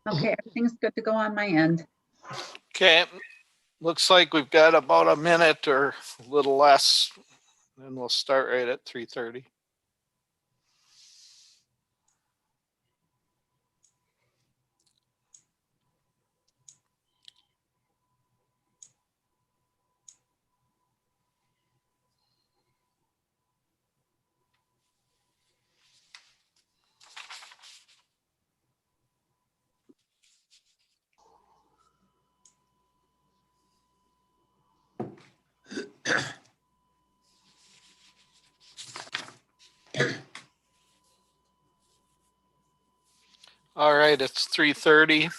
Okay, everything's good to go on my end. Okay, looks like we've got about a minute or a little less, and we'll start right at 3:30. All right, it's 3:30.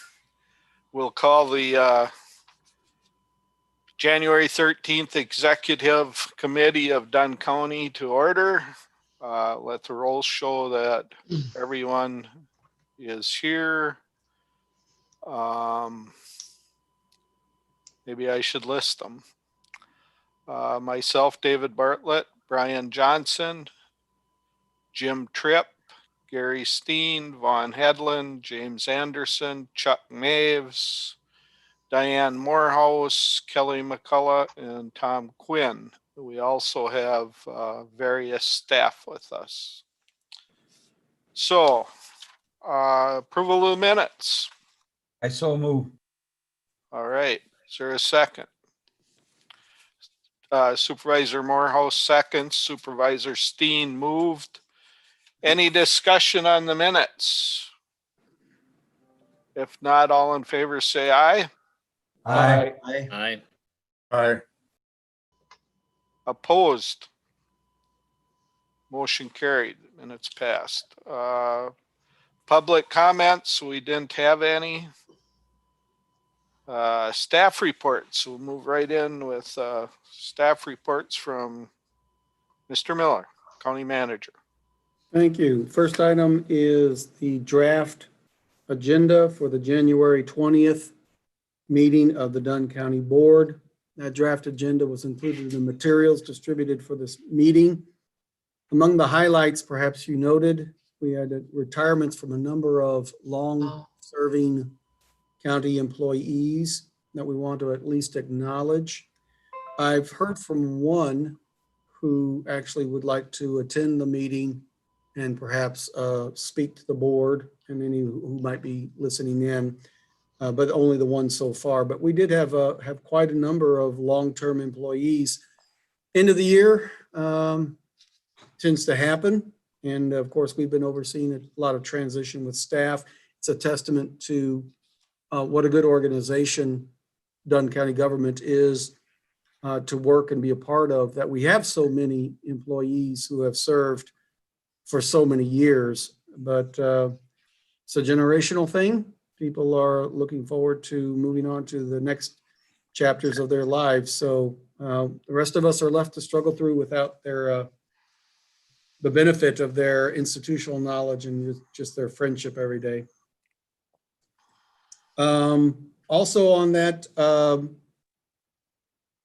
We'll call the January 13th Executive Committee of Dunn County to order. Let the rolls show that everyone is here. Maybe I should list them. Myself, David Bartlett, Brian Johnson, Jim Tripp, Gary Steen, Vaughn Hedlund, James Anderson, Chuck Maves, Diane Morehouse, Kelly McCullough, and Tom Quinn. We also have various staff with us. So, approval of the minutes. I so move. All right, is there a second? Supervisor Morehouse seconds, Supervisor Steen moved. Any discussion on the minutes? If not, all in favor say aye. Aye. Aye. Aye. Opposed? Motion carried, minutes passed. Public comments, we didn't have any. Staff reports, we'll move right in with staff reports from Mr. Miller, County Manager. Thank you. First item is the draft agenda for the January 20th meeting of the Dunn County Board. That draft agenda was included in the materials distributed for this meeting. Among the highlights, perhaps you noted, we had retirements from a number of long-serving county employees that we want to at least acknowledge. I've heard from one who actually would like to attend the meeting and perhaps speak to the board and any who might be listening in, but only the one so far. But we did have quite a number of long-term employees. End of the year tends to happen. And of course, we've been overseeing a lot of transition with staff. It's a testament to what a good organization Dunn County government is to work and be a part of, that we have so many employees who have served for so many years. But it's a generational thing. People are looking forward to moving on to the next chapters of their lives. So the rest of us are left to struggle through without their the benefit of their institutional knowledge and just their friendship every day. Also on that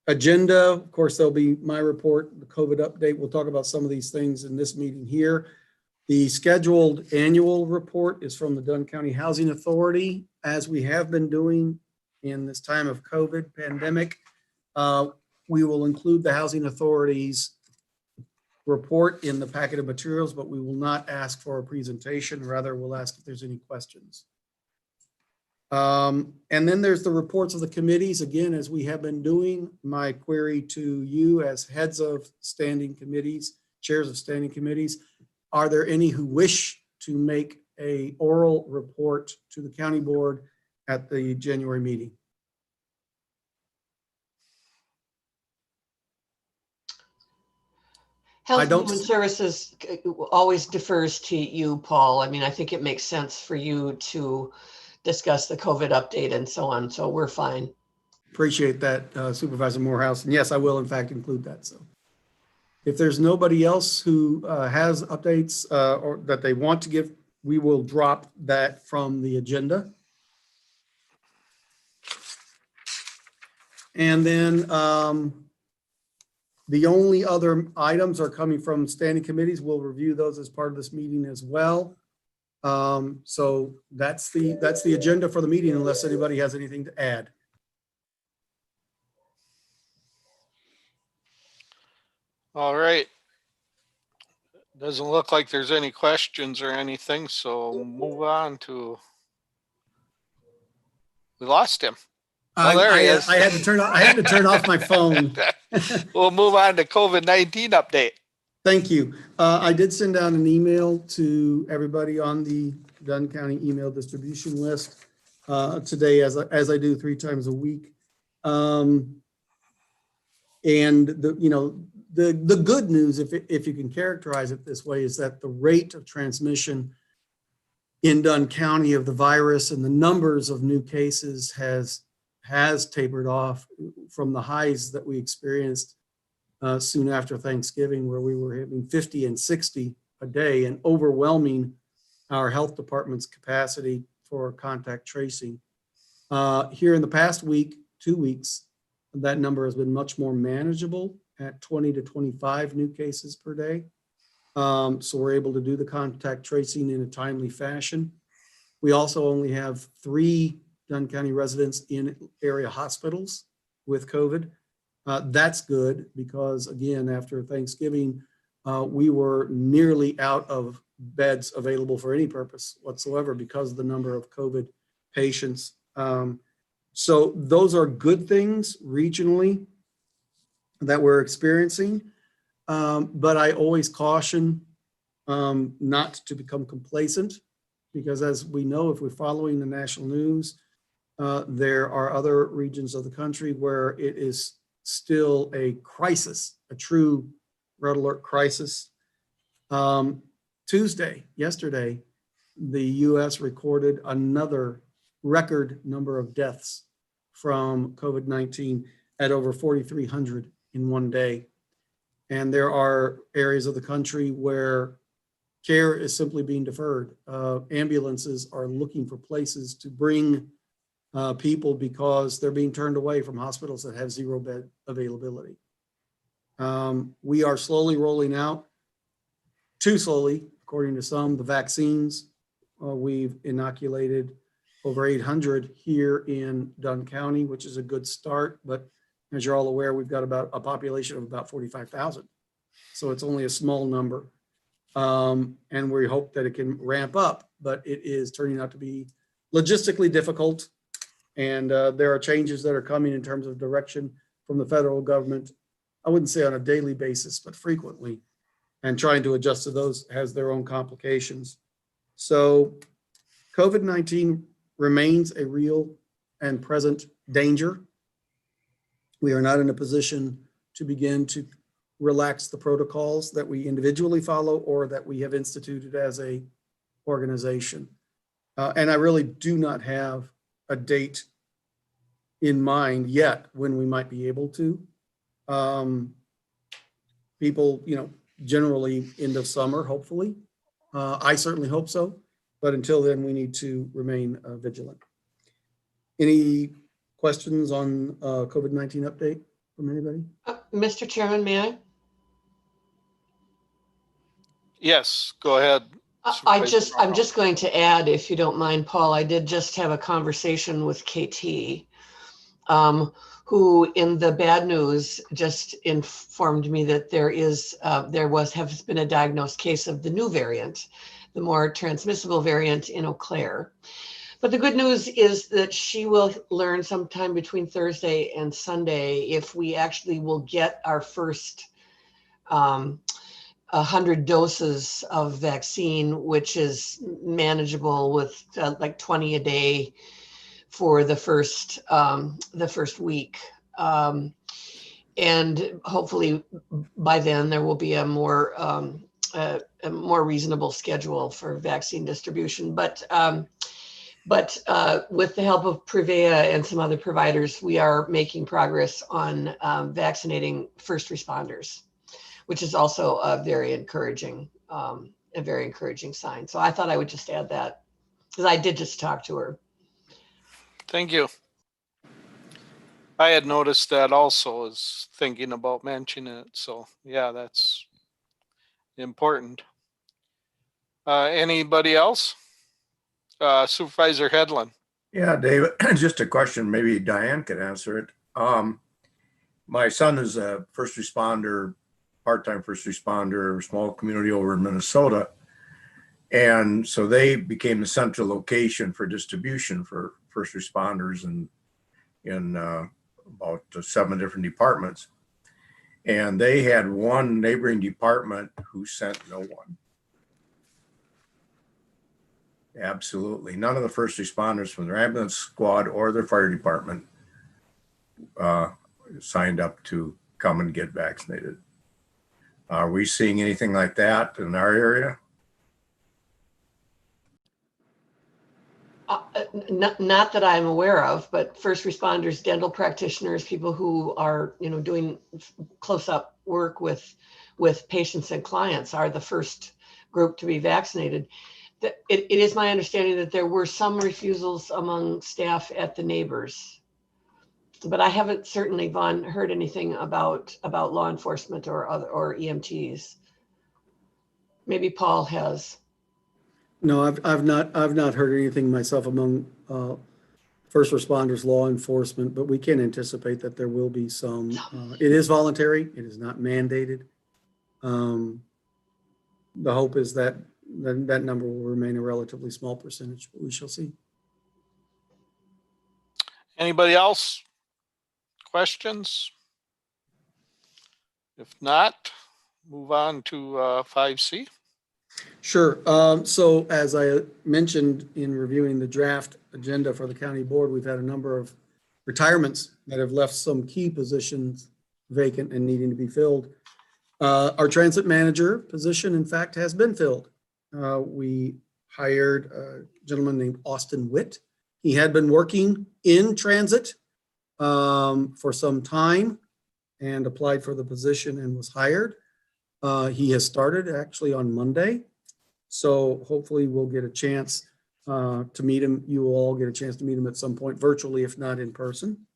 agenda, of course, there'll be my report, the COVID update. We'll talk about some of these things in this meeting here. The scheduled annual report is from the Dunn County Housing Authority, as we have been doing in this time of COVID pandemic. We will include the Housing Authority's report in the packet of materials, but we will not ask for a presentation. Rather, we'll ask if there's any questions. And then there's the reports of the committees. Again, as we have been doing, my query to you as heads of standing committees, chairs of standing committees, are there any who wish to make an oral report to the county board at the January meeting? Health and Human Services always defers to you, Paul. I mean, I think it makes sense for you to discuss the COVID update and so on. So we're fine. Appreciate that, Supervisor Morehouse. And yes, I will in fact include that. So if there's nobody else who has updates or that they want to give, we will drop that from the agenda. And then the only other items are coming from standing committees. We'll review those as part of this meeting as well. So that's the agenda for the meeting, unless anybody has anything to add. All right. Doesn't look like there's any questions or anything, so move on to. We lost him. Oh, there he is. I had to turn off my phone. We'll move on to COVID-19 update. Thank you. I did send out an email to everybody on the Dunn County email distribution list today, as I do 3 times a week. And the good news, if you can characterize it this way, is that the rate of transmission in Dunn County of the virus and the numbers of new cases has tapered off from the highs that we experienced soon after Thanksgiving, where we were having 50 and 60 a day and overwhelming our health department's capacity for contact tracing. Here in the past week, 2 weeks, that number has been much more manageable at 20 to 25 new cases per day. So we're able to do the contact tracing in a timely fashion. We also only have 3 Dunn County residents in area hospitals with COVID. That's good because, again, after Thanksgiving, we were nearly out of beds available for any purpose whatsoever because of the number of COVID patients. So those are good things regionally that we're experiencing. But I always caution not to become complacent, because as we know, if we're following the national news, there are other regions of the country where it is still a crisis, a true red alert crisis. Yesterday, the US recorded another record number of deaths from COVID-19 at over 4,300 in one day. And there are areas of the country where care is simply being deferred. Ambulances are looking for places to bring people because they're being turned away from hospitals that have 0 bed availability. We are slowly rolling out, too slowly, according to some, the vaccines. We've inoculated over 800 here in Dunn County, which is a good start. But as you're all aware, we've got about a population of about 45,000. So it's only a small number. And we hope that it can ramp up, but it is turning out to be logistically difficult. And there are changes that are coming in terms of direction from the federal government. I wouldn't say on a daily basis, but frequently. And trying to adjust to those has their own complications. So COVID-19 remains a real and present danger. We are not in a position to begin to relax the protocols that we individually follow or that we have instituted as a organization. And I really do not have a date in mind yet when we might be able to. People, generally end of summer, hopefully. I certainly hope so. But until then, we need to remain vigilant. Any questions on COVID-19 update from anybody? Mr. Chairman, may I? Yes, go ahead. I'm just going to add, if you don't mind, Paul, I did just have a conversation with KT, who in the bad news just informed me that has been a diagnosed case of the new variant, the more transmissible variant in Eau Claire. But the good news is that she will learn sometime between Thursday and Sunday if we actually will get our first 100 doses of vaccine, which is manageable with like 20 a day for the first week. And hopefully by then there will be a more reasonable schedule for vaccine distribution. But with the help of Prevea and some other providers, we are making progress on vaccinating first responders, which is also a very encouraging sign. So I thought I would just add that because I did just talk to her. Thank you. I had noticed that also, was thinking about mentioning it. So yeah, that's important. Anybody else? Supervisor Headland. Yeah, David, just a question, maybe Diane could answer it. My son is a first responder, part-time first responder, small community over in Minnesota. And so they became the central location for distribution for first responders in about 7 different departments. And they had one neighboring department who sent no one. Absolutely. None of the first responders from their ambulance squad or their fire department signed up to come and get vaccinated. Are we seeing anything like that in our area? Not that I'm aware of, but first responders, dental practitioners, people who are, doing close-up work with patients and clients are the first group to be vaccinated. It is my understanding that there were some refusals among staff at the neighbors, but I haven't certainly, Vaughn, heard anything about law enforcement or EMTs. Maybe Paul has. No, I've not heard anything myself among first responders, law enforcement, but we can anticipate that there will be some. It is voluntary. It is not mandated. The hope is that that number will remain a relatively small percentage, but we shall see. Anybody else? Questions? If not, move on to 5C. Sure. So as I mentioned in reviewing the draft agenda for the county board, we've had a number of retirements that have left some key positions vacant and needing to be filled. Our transit manager position, in fact, has been filled. We hired a gentleman named Austin Witt. He had been working in transit for some time and applied for the position and was hired. He has started actually on Monday. So hopefully we'll get a chance to meet him. You will all get a chance to meet him at some point virtually, if not in person.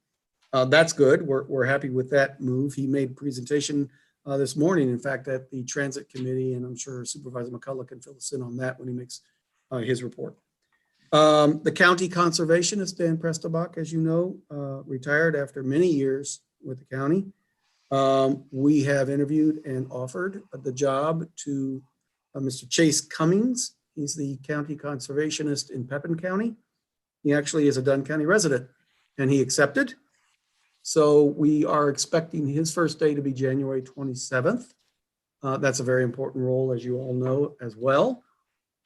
That's good. We're happy with that move. He made a presentation this morning, in fact, at the transit committee, and I'm sure Supervisor McCullough can fill us in on that when he makes his report. The county conservationist, Dan Prestelbach, as you know, retired after many years with the county. We have interviewed and offered the job to Mr. Chase Cummings. He's the county conservationist in Pepin County. He actually is a Dunn County resident, and he accepted. So we are expecting his first day to be January 27th. That's a very important role, as you all know, as well.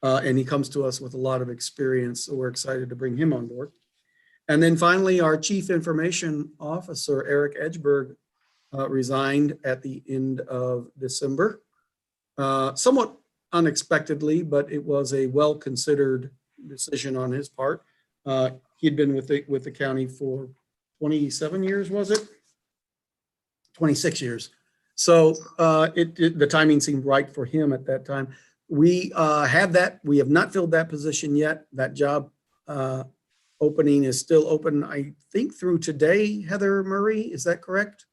And he comes to us with a lot of experience, so we're excited to bring him on board. And then finally, our Chief Information Officer, Eric Edgeberg, resigned at the end of December. Somewhat unexpectedly, but it was a well-considered decision on his part. He'd been with the county for 27 years, was it? 26 years. So the timing seemed right for him at that time. We have not filled that position yet. That job opening is still open, I think, through today. Heather Murray, is that correct?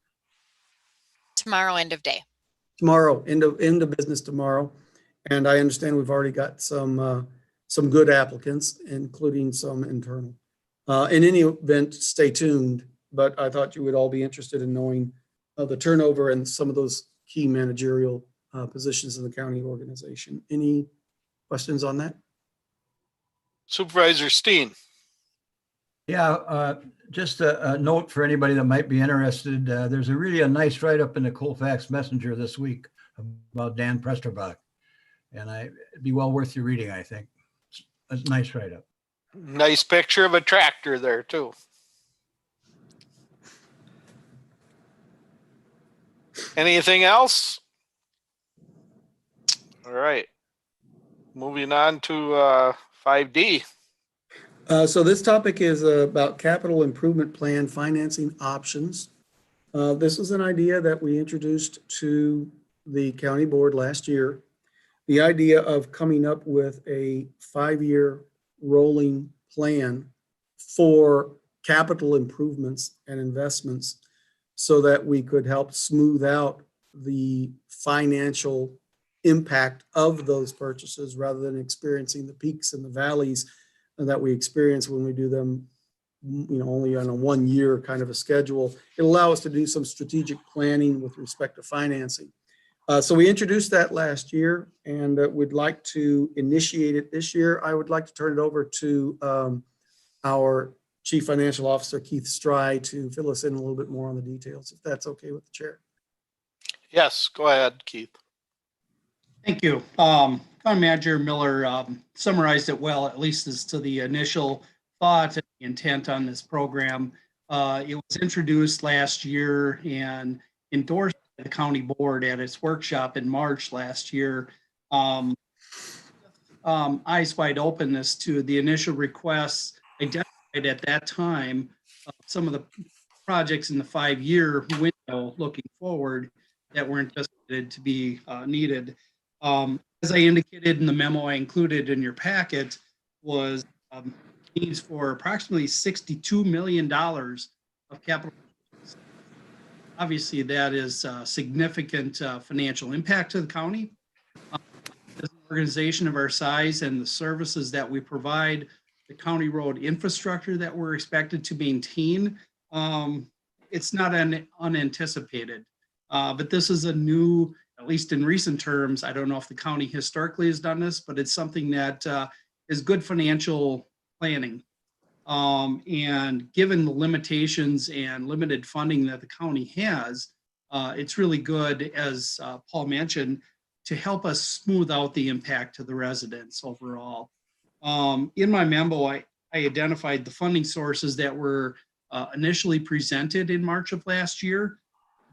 Tomorrow, end of day. Tomorrow, end of business tomorrow. And I understand we've already got some good applicants, including some internal. In any event, stay tuned, but I thought you would all be interested in knowing the turnover and some of those key managerial positions in the county organization. Any questions on that? Supervisor Steen. Yeah, just a note for anybody that might be interested. There's a nice write-up in the Colfax Messenger this week about Dan Prestelbach. And it'd be well worth your reading, I think. It's a nice write-up. Nice picture of a tractor there, too. Anything else? All right. Moving on to 5D. So this topic is about capital improvement plan financing options. This is an idea that we introduced to the county board last year. The idea of coming up with a 5-year rolling plan for capital improvements and investments so that we could help smooth out the financial impact of those purchases rather than experiencing the peaks and the valleys that we experience when we do them, only on a 1 year kind of a schedule. It'll allow us to do some strategic planning with respect to financing. So we introduced that last year and would like to initiate it this year. I would like to turn it over to our Chief Financial Officer, Keith Stry, to fill us in a little bit more on the details, if that's okay with the chair. Yes, go ahead, Keith. Thank you. County Manager Miller summarized it well, at least as to the initial thought and intent on this program. It was introduced last year and endorsed by the county board at its workshop in March last year. Eyes wide openness to the initial requests identified at that time, some of the projects in the 5-year window looking forward that were anticipated to be needed. As I indicated in the memo I included in your packet, was needs for approximately $62 million of capital. Obviously, that is a significant financial impact to the county. As an organization of our size and the services that we provide, the county road infrastructure that we're expected to maintain, it's not unanticipated. But this is a new, at least in recent terms, I don't know if the county historically has done this, but it's something that is good financial planning. And given the limitations and limited funding that the county has, it's really good, as Paul mentioned, to help us smooth out the impact to the residents overall. In my memo, I identified the funding sources that were initially presented in March of last year.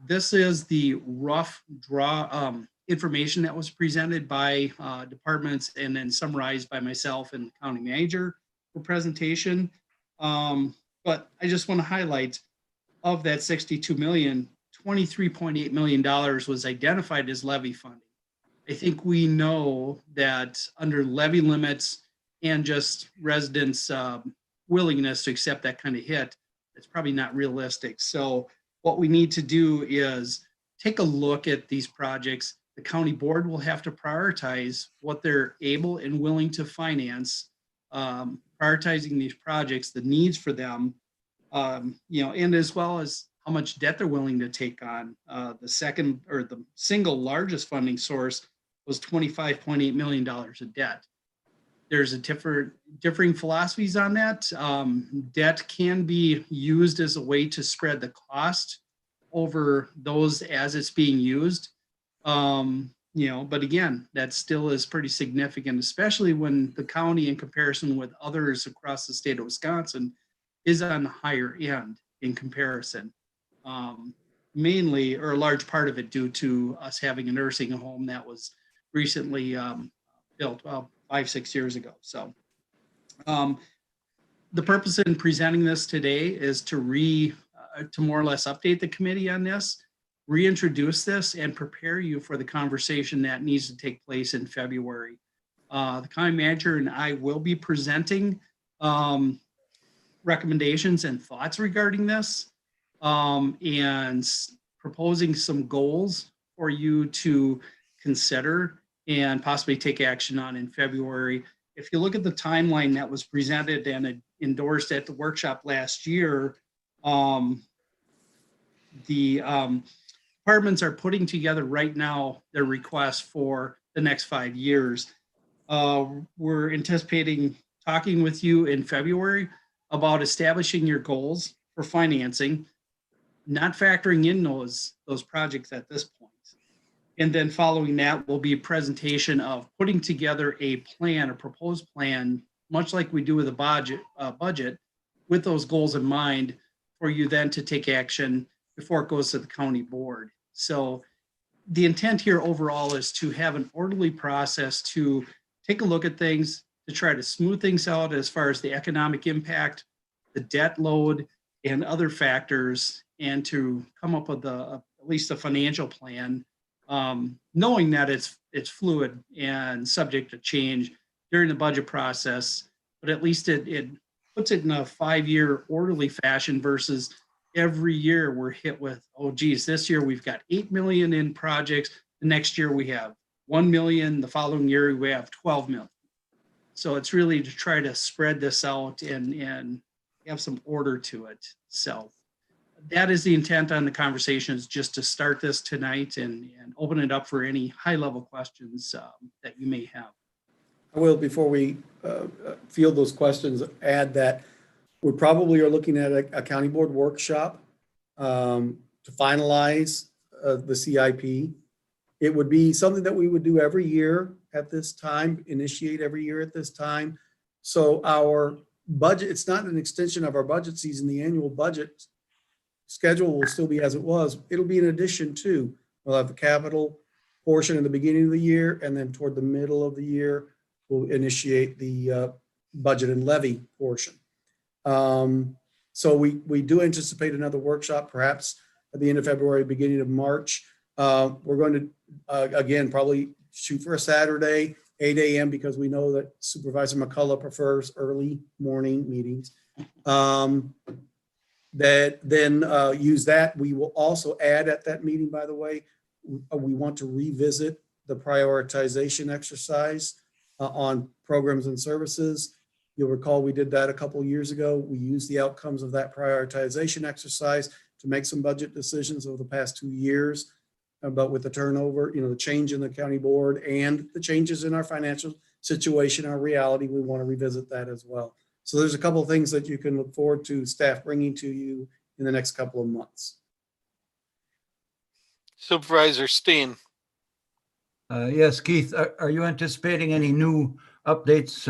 This is the rough draw information that was presented by departments and then summarized by myself and the county manager for presentation. But I just want to highlight, of that 62 million, $23.8 million was identified as levy funding. I think we know that under levy limits and just residents' willingness to accept that kind of hit, it's probably not realistic. So what we need to do is take a look at these projects. The county board will have to prioritize what they're able and willing to finance, prioritizing these projects, the needs for them, and as well as how much debt they're willing to take on. The single largest funding source was $25.8 million of debt. There's differing philosophies on that. Debt can be used as a way to spread the cost over those as it's being used. But again, that still is pretty significant, especially when the county, in comparison with others across the state of Wisconsin, is on the higher end in comparison. Mainly, or a large part of it, due to us having a nursing home that was recently built 5-6 years ago. So the purpose in presenting this today is to more or less update the committee on this, reintroduce this, and prepare you for the conversation that needs to take place in February. The county manager and I will be presenting recommendations and thoughts regarding this, and proposing some goals for you to consider and possibly take action on in February. If you look at the timeline that was presented and endorsed at the workshop last year, the departments are putting together right now their request for the next 5 years. We're anticipating talking with you in February about establishing your goals for financing, not factoring in those projects at this point. And then following that will be a presentation of putting together a plan, a proposed plan, much like we do with a budget, with those goals in mind, for you then to take action before it goes to the county board. So the intent here overall is to have an orderly process to take a look at things, to try to smooth things out as far as the economic impact, the debt load, and other factors, and to come up with at least a financial plan, knowing that it's fluid and subject to change during the budget process, but at least it puts it in a 5-year orderly fashion versus every year we're hit with, oh geez, this year we've got 8 million in projects. The next year we have 1 million. The following year we have 12 million. So it's really to try to spread this out and have some order to it. So that is the intent on the conversation, is just to start this tonight and open it up for any high level questions that you may have. I will, before we field those questions, add that we probably are looking at a county board workshop to finalize the CIP. It would be something that we would do every year at this time, initiate every year at this time. So our budget, it's not an extension of our budget season. The annual budget schedule will still be as it was. It'll be in addition to, we'll have the capital portion in the beginning of the year, and then toward the middle of the year, we'll initiate the budget and levy portion. So we do anticipate another workshop, perhaps at the end of February, beginning of March. We're going to, again, probably shoot for a Saturday, 8 a.m., because we know that Supervisor McCullough prefers early morning meetings. That then use that. We will also add at that meeting, by the way, we want to revisit the prioritization exercise on programs and services. You'll recall we did that a couple of years ago. We used the outcomes of that prioritization exercise to make some budget decisions over the past 2 years. But with the turnover, the change in the county board and the changes in our financial situation, our reality, we want to revisit that as well. So there's a couple of things that you can look forward to staff bringing to you in the next couple of months. Supervisor Steen. Yes, Keith, are you anticipating any new updates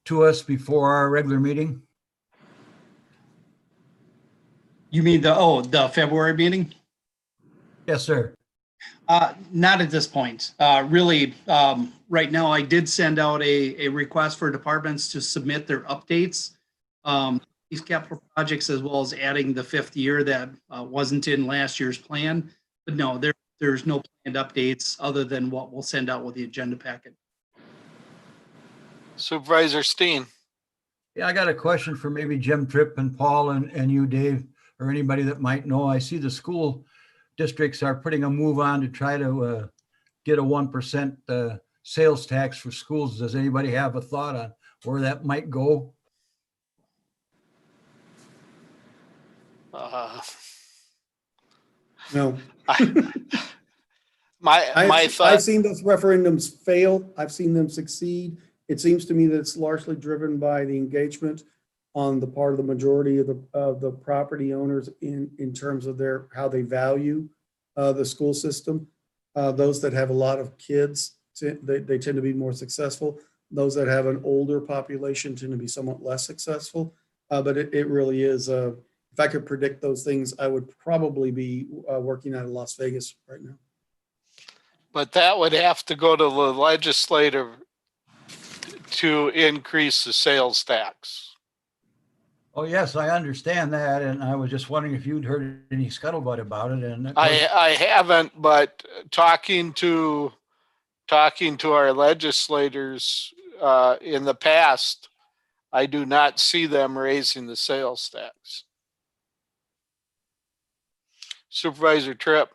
to us before our regular meeting? You mean the February meeting? Yes, sir. Not at this point. Really, right now, I did send out a request for departments to submit their updates. These capital projects, as well as adding the 5th year that wasn't in last year's plan. But no, there's no planned updates other than what we'll send out with the agenda packet. Supervisor Steen. Yeah, I got a question for maybe Jim Tripp and Paul and you, Dave, or anybody that might know. I see the school districts are putting a move on to try to get a 1% sales tax for schools. Does anybody have a thought on where that might go? No. My thought. I've seen those referendums fail. I've seen them succeed. It seems to me that it's largely driven by the engagement on the part of the majority of the property owners in terms of how they value the school system. Those that have a lot of kids, they tend to be more successful. Those that have an older population tend to be somewhat less successful. But it really is, if I could predict those things, I would probably be working out of Las Vegas right now. But that would have to go to the legislature to increase the sales tax. Oh, yes, I understand that. And I was just wondering if you'd heard any scuttlebutt about it. And I haven't, but talking to our legislators in the past, I do not see them raising the sales tax. Supervisor Tripp.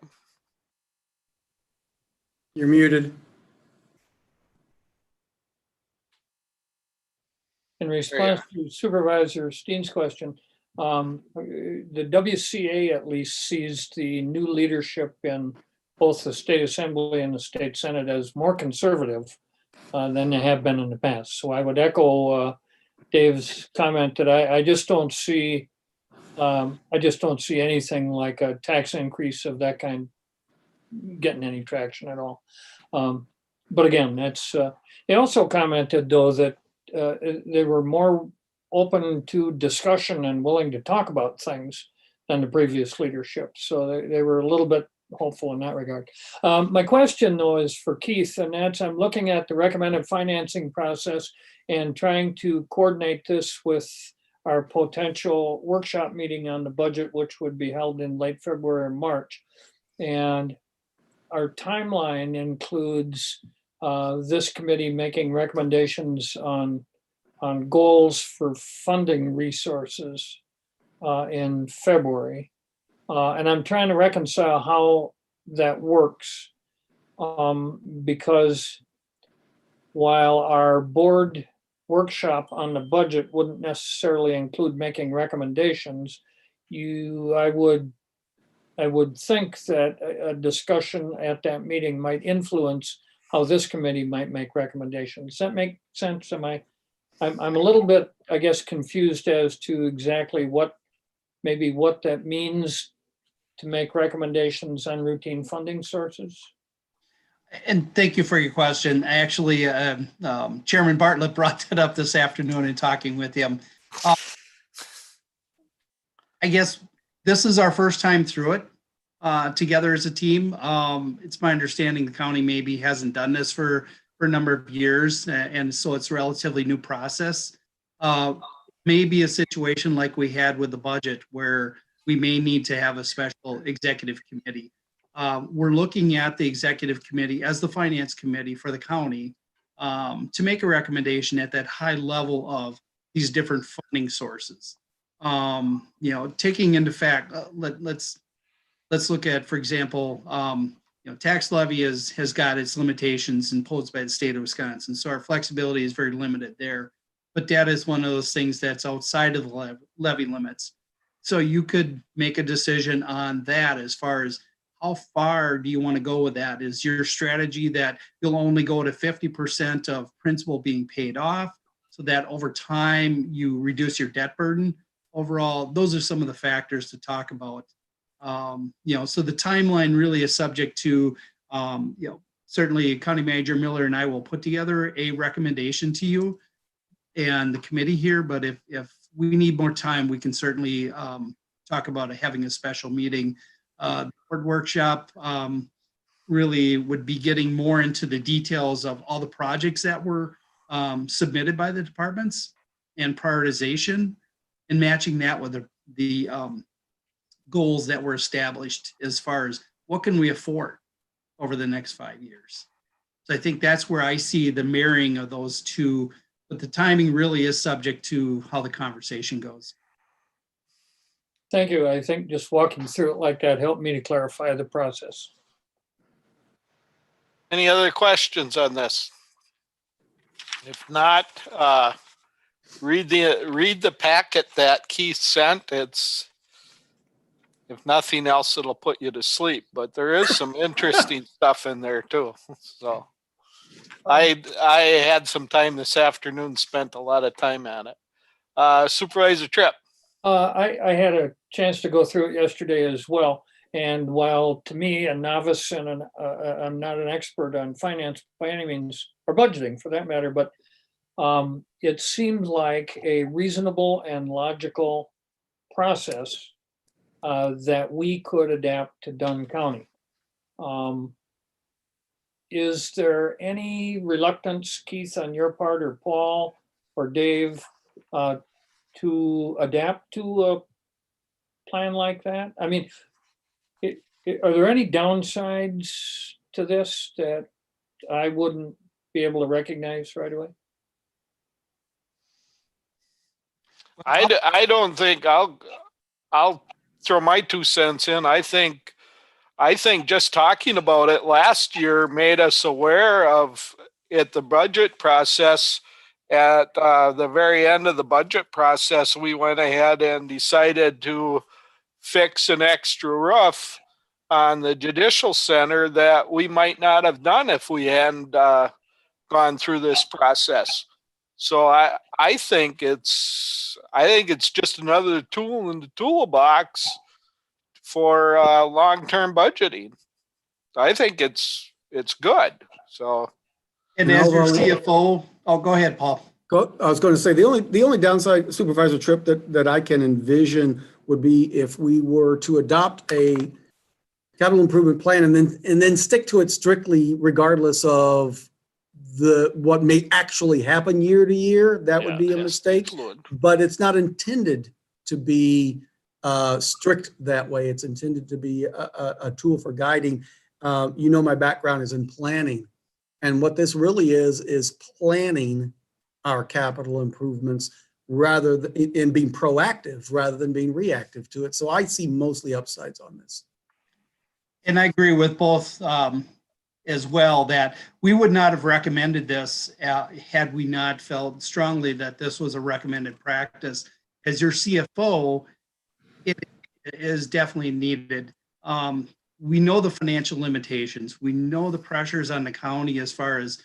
You're muted. In response to Supervisor Steen's question, the WCA at least sees the new leadership in both the state assembly and the state senate as more conservative than they have been in the past. So I would echo Dave's comment that I just don't see anything like a tax increase of that kind getting any traction at all. But again, they also commented though that they were more open to discussion and willing to talk about things than the previous leadership. So they were a little bit hopeful in that regard. My question though is for Keith, and that's I'm looking at the recommended financing process and trying to coordinate this with our potential workshop meeting on the budget, which would be held in late February or March. And our timeline includes this committee making recommendations on on goals for funding resources in February. And I'm trying to reconcile how that works. Because while our board workshop on the budget wouldn't necessarily include making recommendations, I would think that a discussion at that meeting might influence how this committee might make recommendations. Does that make sense? I'm a little bit, I guess, confused as to exactly what that means to make recommendations on routine funding sources. And thank you for your question. Actually, Chairman Bartlett brought that up this afternoon in talking with him. I guess this is our first time through it together as a team. It's my understanding the county maybe hasn't done this for a number of years, and so it's a relatively new process. Maybe a situation like we had with the budget where we may need to have a special executive committee. We're looking at the executive committee as the finance committee for the county to make a recommendation at that high level of these different funding sources. Taking into fact, let's look at, for example, tax levy has got its limitations imposed by the state of Wisconsin. So our flexibility is very limited there. But that is one of those things that's outside of the levy limits. So you could make a decision on that as far as how far do you want to go with that? Is your strategy that you'll only go to 50% of principal being paid off so that over time you reduce your debt burden? Overall, those are some of the factors to talk about. So the timeline really is subject to, certainly County Manager Miller and I will put together a recommendation to you and the committee here. But if we need more time, we can certainly talk about having a special meeting. The board workshop really would be getting more into the details of all the projects that were submitted by the departments and prioritization and matching that with the goals that were established as far as what can we afford over the next 5 years. So I think that's where I see the marrying of those two, but the timing really is subject to how the conversation goes. Thank you. I think just walking through it like that helped me to clarify the process. Any other questions on this? If not, read the packet that Keith sent. It's, if nothing else, it'll put you to sleep, but there is some interesting stuff in there too. So I had some time this afternoon, spent a lot of time on it. Supervisor Tripp. I had a chance to go through it yesterday as well. And while to me, a novice and I'm not an expert on finance by any means, or budgeting for that matter, but it seemed like a reasonable and logical process that we could adapt to Dunn County. Is there any reluctance, Keith, on your part, or Paul or Dave, to adapt to a plan like that? I mean, are there any downsides to this that I wouldn't be able to recognize right away? I don't think I'll throw my 2 cents in. I think just talking about it last year made us aware of it, the budget process. At the very end of the budget process, we went ahead and decided to fix an extra roof on the Judicial Center that we might not have done if we hadn't gone through this process. So I think it's just another tool in the toolbox for long-term budgeting. I think it's good. So. And as your CFO, oh, go ahead, Paul. I was going to say the only downside, Supervisor Tripp, that I can envision would be if we were to adopt a capital improvement plan and then stick to it strictly regardless of what may actually happen year to year. That would be a mistake. But it's not intended to be strict that way. It's intended to be a tool for guiding. My background is in planning. And what this really is planning our capital improvements rather than in being proactive rather than being reactive to it. So I see mostly upsides on this. And I agree with both as well, that we would not have recommended this had we not felt strongly that this was a recommended practice. As your CFO, it is definitely needed. We know the financial limitations. We know the pressures on the county as far as,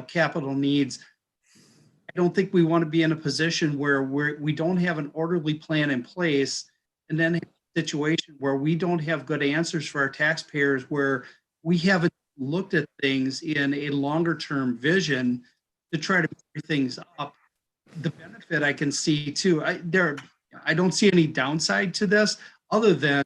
capital needs. I don't think we want to be in a position where we don't have an orderly plan in place, and then have a situation where we don't have good answers for our taxpayers, where we haven't looked at things in a longer term vision to try to figure things up. The benefit I can see too, I don't see any downside to this other than,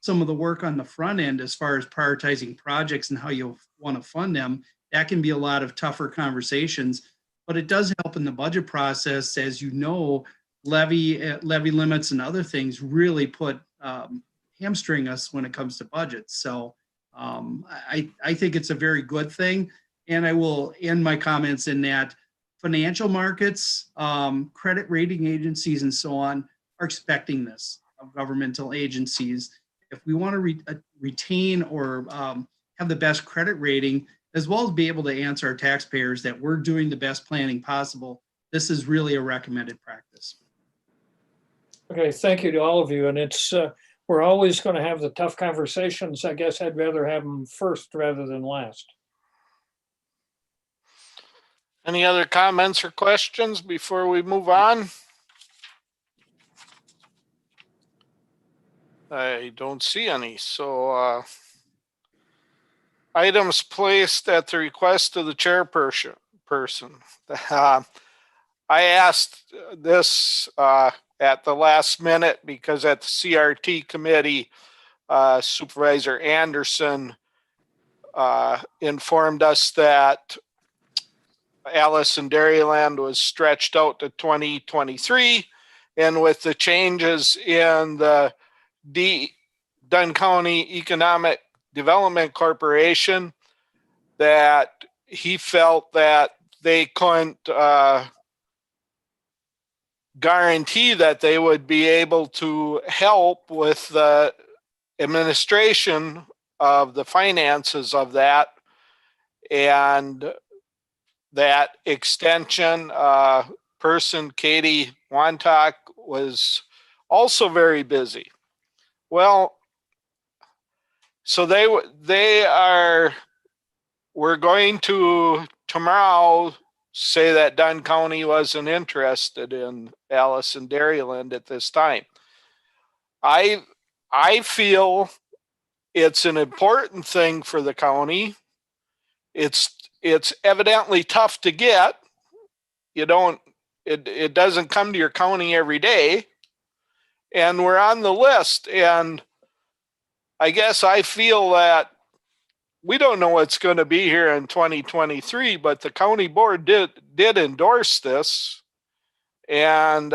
some of the work on the front end as far as prioritizing projects and how you want to fund them. That can be a lot of tougher conversations, but it does help in the budget process. As you know, levy limits and other things really hamstring us when it comes to budgets. So I think it's a very good thing. And I will end my comments in that financial markets, credit rating agencies and so on are expecting this of governmental agencies. If we want to retain or have the best credit rating, as well as be able to answer our taxpayers that we're doing the best planning possible, this is really a recommended practice. Okay, thank you to all of you. And it's, we're always going to have the tough conversations. I guess I'd rather have them first rather than last. Any other comments or questions before we move on? I don't see any. So items placed at the request of the chairperson. I asked this at the last minute because at the CRT committee, Supervisor Anderson informed us that Alice and Dairyland was stretched out to 2023. And with the changes in the Dunn County Economic Development Corporation, that he felt that they couldn't guarantee that they would be able to help with the administration of the finances of that. And that extension person, Katie Wantock, was also very busy. Well, so we're going to tomorrow say that Dunn County wasn't interested in Alice and Dairyland at this time. I feel it's an important thing for the county. It's evidently tough to get. It doesn't come to your county every day. And we're on the list. And I guess I feel that we don't know what's going to be here in 2023, but the county board did endorse this. And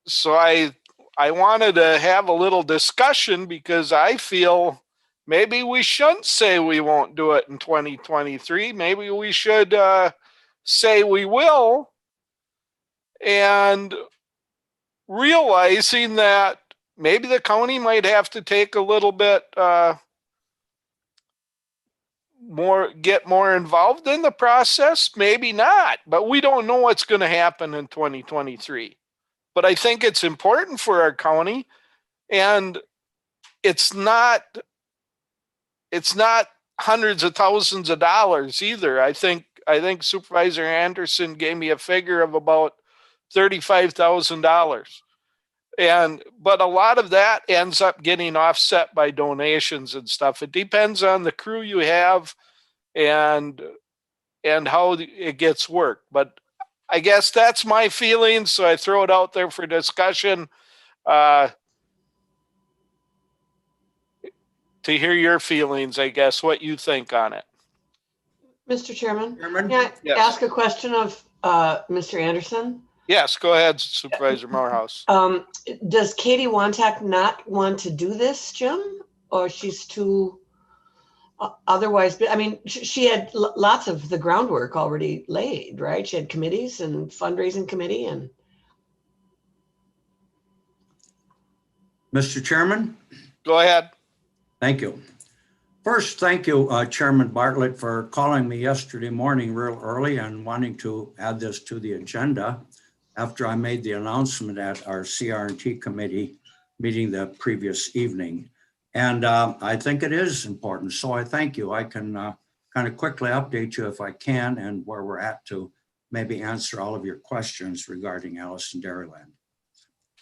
so I wanted to have a little discussion because I feel maybe we shouldn't say we won't do it in 2023. Maybe we should say we will, and realizing that maybe the county might have to take a little bit get more involved in the process, maybe not, but we don't know what's going to happen in 2023. But I think it's important for our county, and it's not hundreds of thousands of dollars either. I think Supervisor Anderson gave me a figure of about $35,000. But a lot of that ends up getting offset by donations and stuff. It depends on the crew you have and how it gets worked. But I guess that's my feeling, so I throw it out there for discussion. To hear your feelings, I guess, what you think on it. Mr. Chairman, Chairman? can I Yes. ask a question of Mr. Anderson? Yes, go ahead, Supervisor Morehouse. Does Katie Wantock not want to do this, Jim? Or she's too Otherwise, but I mean, she had lots of the groundwork already laid, right? She had committees and fundraising committee and. Mr. Chairman, Go ahead. thank you. First, thank you, Chairman Bartlett, for calling me yesterday morning real early and wanting to add this to the agenda after I made the announcement at our CR&T committee meeting the previous evening. And I think it is important, so I thank you. I can kind of quickly update you if I can and where we're at to maybe answer all of your questions regarding Allison Dairyland.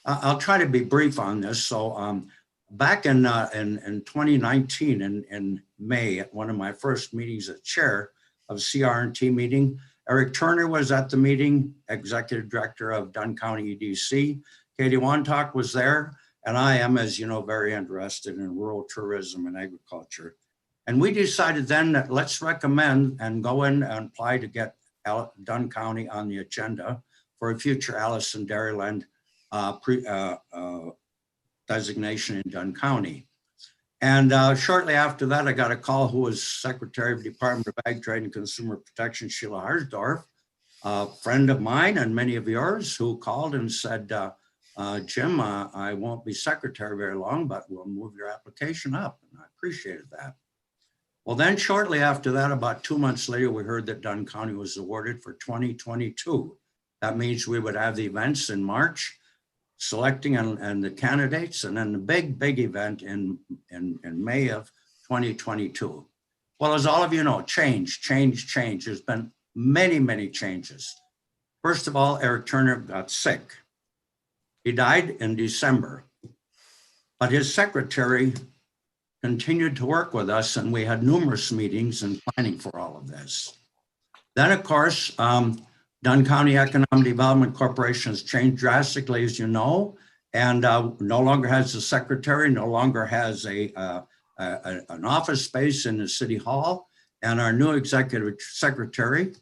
I'll try to be brief on this. So back in 2019, in May, at one of my first meetings as chair of CR&T meeting, Eric Turner was at the meeting, executive director of Dunn County EDC. Katie Wantock was there, and I am, as you know, very interested in rural tourism and agriculture. And we decided then that let's recommend and go in and apply to get Dunn County on the agenda for a future Allison Dairyland designation in Dunn County. And shortly after that, I got a call who was Secretary of Department of Ag, Trade and Consumer Protection, Sheila Harsdorf, a friend of mine and many of yours, who called and said, Jim, I won't be secretary very long, but we'll move your application up. And I appreciated that. Well, then shortly after that, about 2 months later, we heard that Dunn County was awarded for 2022. That means we would have the events in March, selecting and the candidates, and then the big event in May of 2022. Well, as all of you know, change. There's been many changes. First of all, Eric Turner got sick. He died in December, but his secretary continued to work with us, and we had numerous meetings and planning for all of this. Then, of course, Dunn County Economic Development Corporation has changed drastically, as you know, and no longer has a secretary, no longer has an office space in the city hall. And our new executive secretary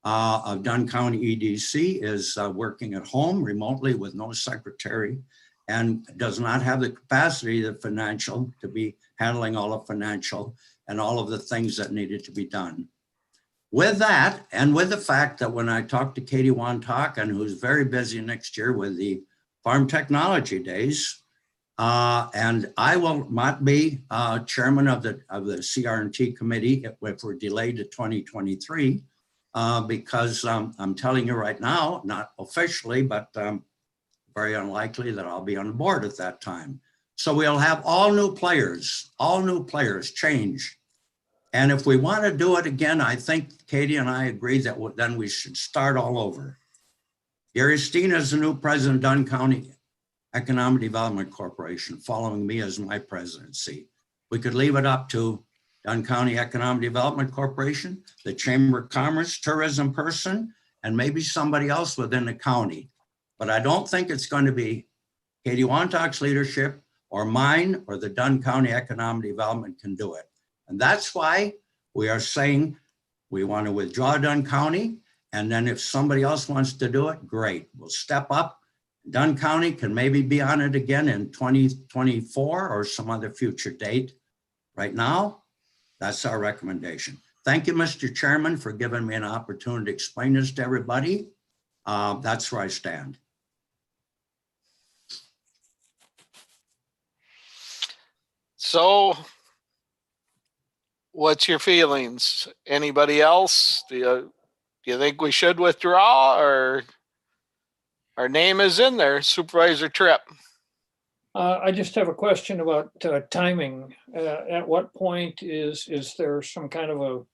of Dunn County EDC is working at home remotely with no secretary and does not have the capacity, the financial, to be handling all of financial and all of the things that needed to be done. With that, and with the fact that when I talked to Katie Wantock, and who's very busy next year with the Farm Technology Days, and I will not be chairman of the CR&T committee if we're delayed to 2023, because I'm telling you right now, not officially, but very unlikely that I'll be on the board at that time. So we'll have all new players, change. And if we want to do it again, I think Katie and I agree that then we should start all over. Gary Steen is the new president of Dunn County Economic Development Corporation, following me as my presidency. We could leave it up to Dunn County Economic Development Corporation, the Chamber of Commerce, tourism person, and maybe somebody else within the county. But I don't think it's going to be Katie Wantock's leadership or mine or the Dunn County Economic Development can do it. And that's why we are saying we want to withdraw Dunn County. And then if somebody else wants to do it, great. We'll step up. Dunn County can maybe be on it again in 2024 or some other future date. Right now, that's our recommendation. Thank you, Mr. Chairman, for giving me an opportunity to explain this to everybody. That's where I stand. So what's your feelings? Anybody else? Do you think we should withdraw, or our name is in there, Supervisor Tripp? I just have a question about timing. At what point is there some kind of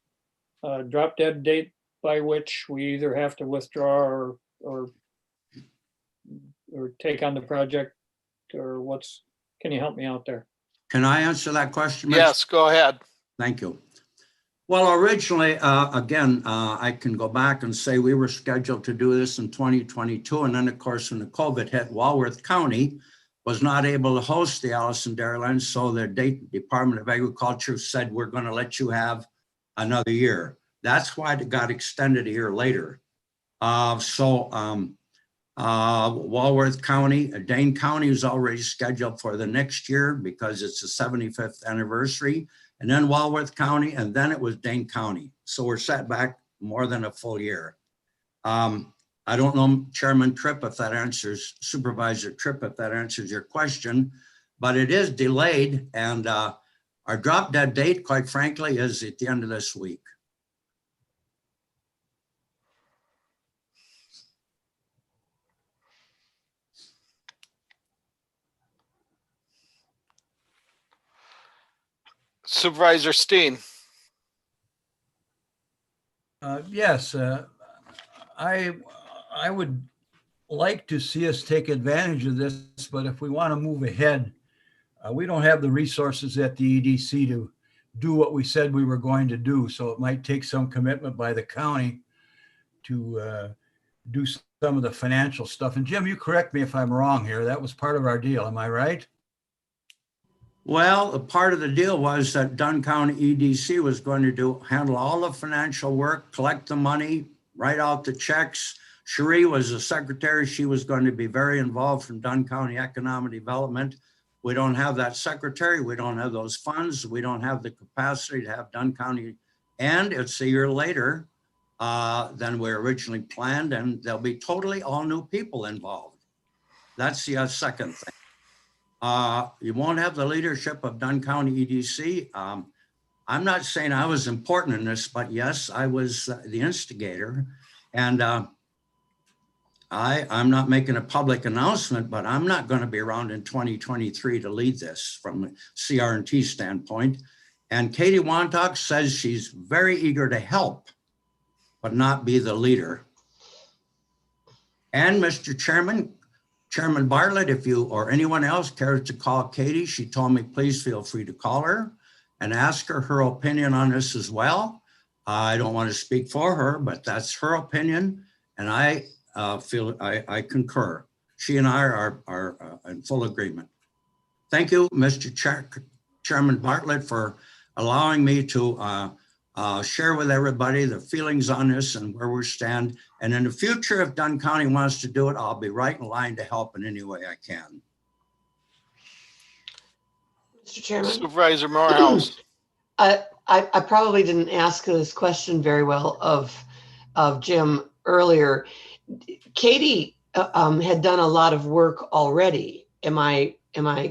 a drop dead date by which we either have to withdraw or take on the project, or can you help me out there? Can I answer that question, Mitch? Yes, go ahead. Thank you. Well, originally, again, I can go back and say we were scheduled to do this in 2022. And then, of course, when the COVID hit, Walworth County was not able to host the Allison Dairyland. So the Department of Agriculture said, we're going to let you have another year. That's why it got extended a year later. Walworth County, Dane County is already scheduled for the next year because it's the 75th anniversary. and then Walworth County, and then it was Dane County. So we're set back more than a full year. I don't know, Chairman Tripp, if that answers, Supervisor Tripp, if that answers your question, but it is delayed, and our drop dead date, quite frankly, is at the end of this week. Supervisor Steen. Yes, I would like to see us take advantage of this, but if we want to move ahead, we don't have the resources at the EDC to do what we said we were going to do. So it might take some commitment by the county to do some of the financial stuff. And Jim, you correct me if I'm wrong here. That was part of our deal. Am I right? Well, a part of the deal was that Dunn County EDC was going to handle all the financial work, collect the money, write out the checks. Cherie was the secretary. She was going to be very involved from Dunn County Economic Development. We don't have that secretary. We don't have those funds. We don't have the capacity to have Dunn County. And it's a year later than we originally planned, and there'll be totally all new people involved. That's the second thing. You won't have the leadership of Dunn County EDC. I'm not saying I was important in this, but yes, I was the instigator. And I'm not making a public announcement, but I'm not going to be around in 2023 to lead this from a CR&T standpoint. And Katie Wantock says she's very eager to help, but not be the leader. And Mr. Chairman, Chairman Bartlett, if you or anyone else cares to call Katie, she told me, please feel free to call her and ask her opinion on this as well. I don't want to speak for her, but that's her opinion. And I feel I concur. She and I are in full agreement. Thank you, Mr. Chairman Bartlett, for allowing me to share with everybody the feelings on this and where we stand. And in the future, if Dunn County wants to do it, I'll be right in line to help in any way I can. Mr. Chairman, Supervisor Morehouse. I probably didn't ask this question very well of Jim earlier. Katie had done a lot of work already. Am I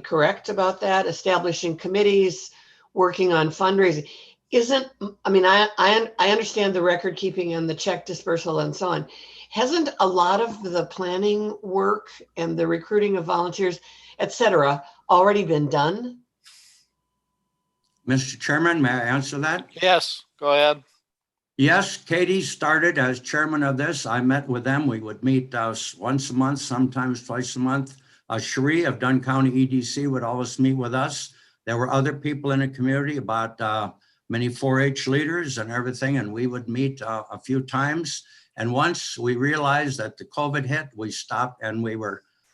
correct about that? Establishing committees, working on fundraising. I understand the record keeping and the check dispersal and so on. Hasn't a lot of the planning work and the recruiting of volunteers, et cetera, already been done? Mr. Chairman, may I answer that? Yes, go ahead. Yes, Katie started as chairman of this. I met with them. We would meet once a month, sometimes twice a month. Cherie of Dunn County EDC would always meet with us. There were other people in the community, about many 4-H leaders and everything, and we would meet a few times. And once we realized that the COVID hit, we stopped, and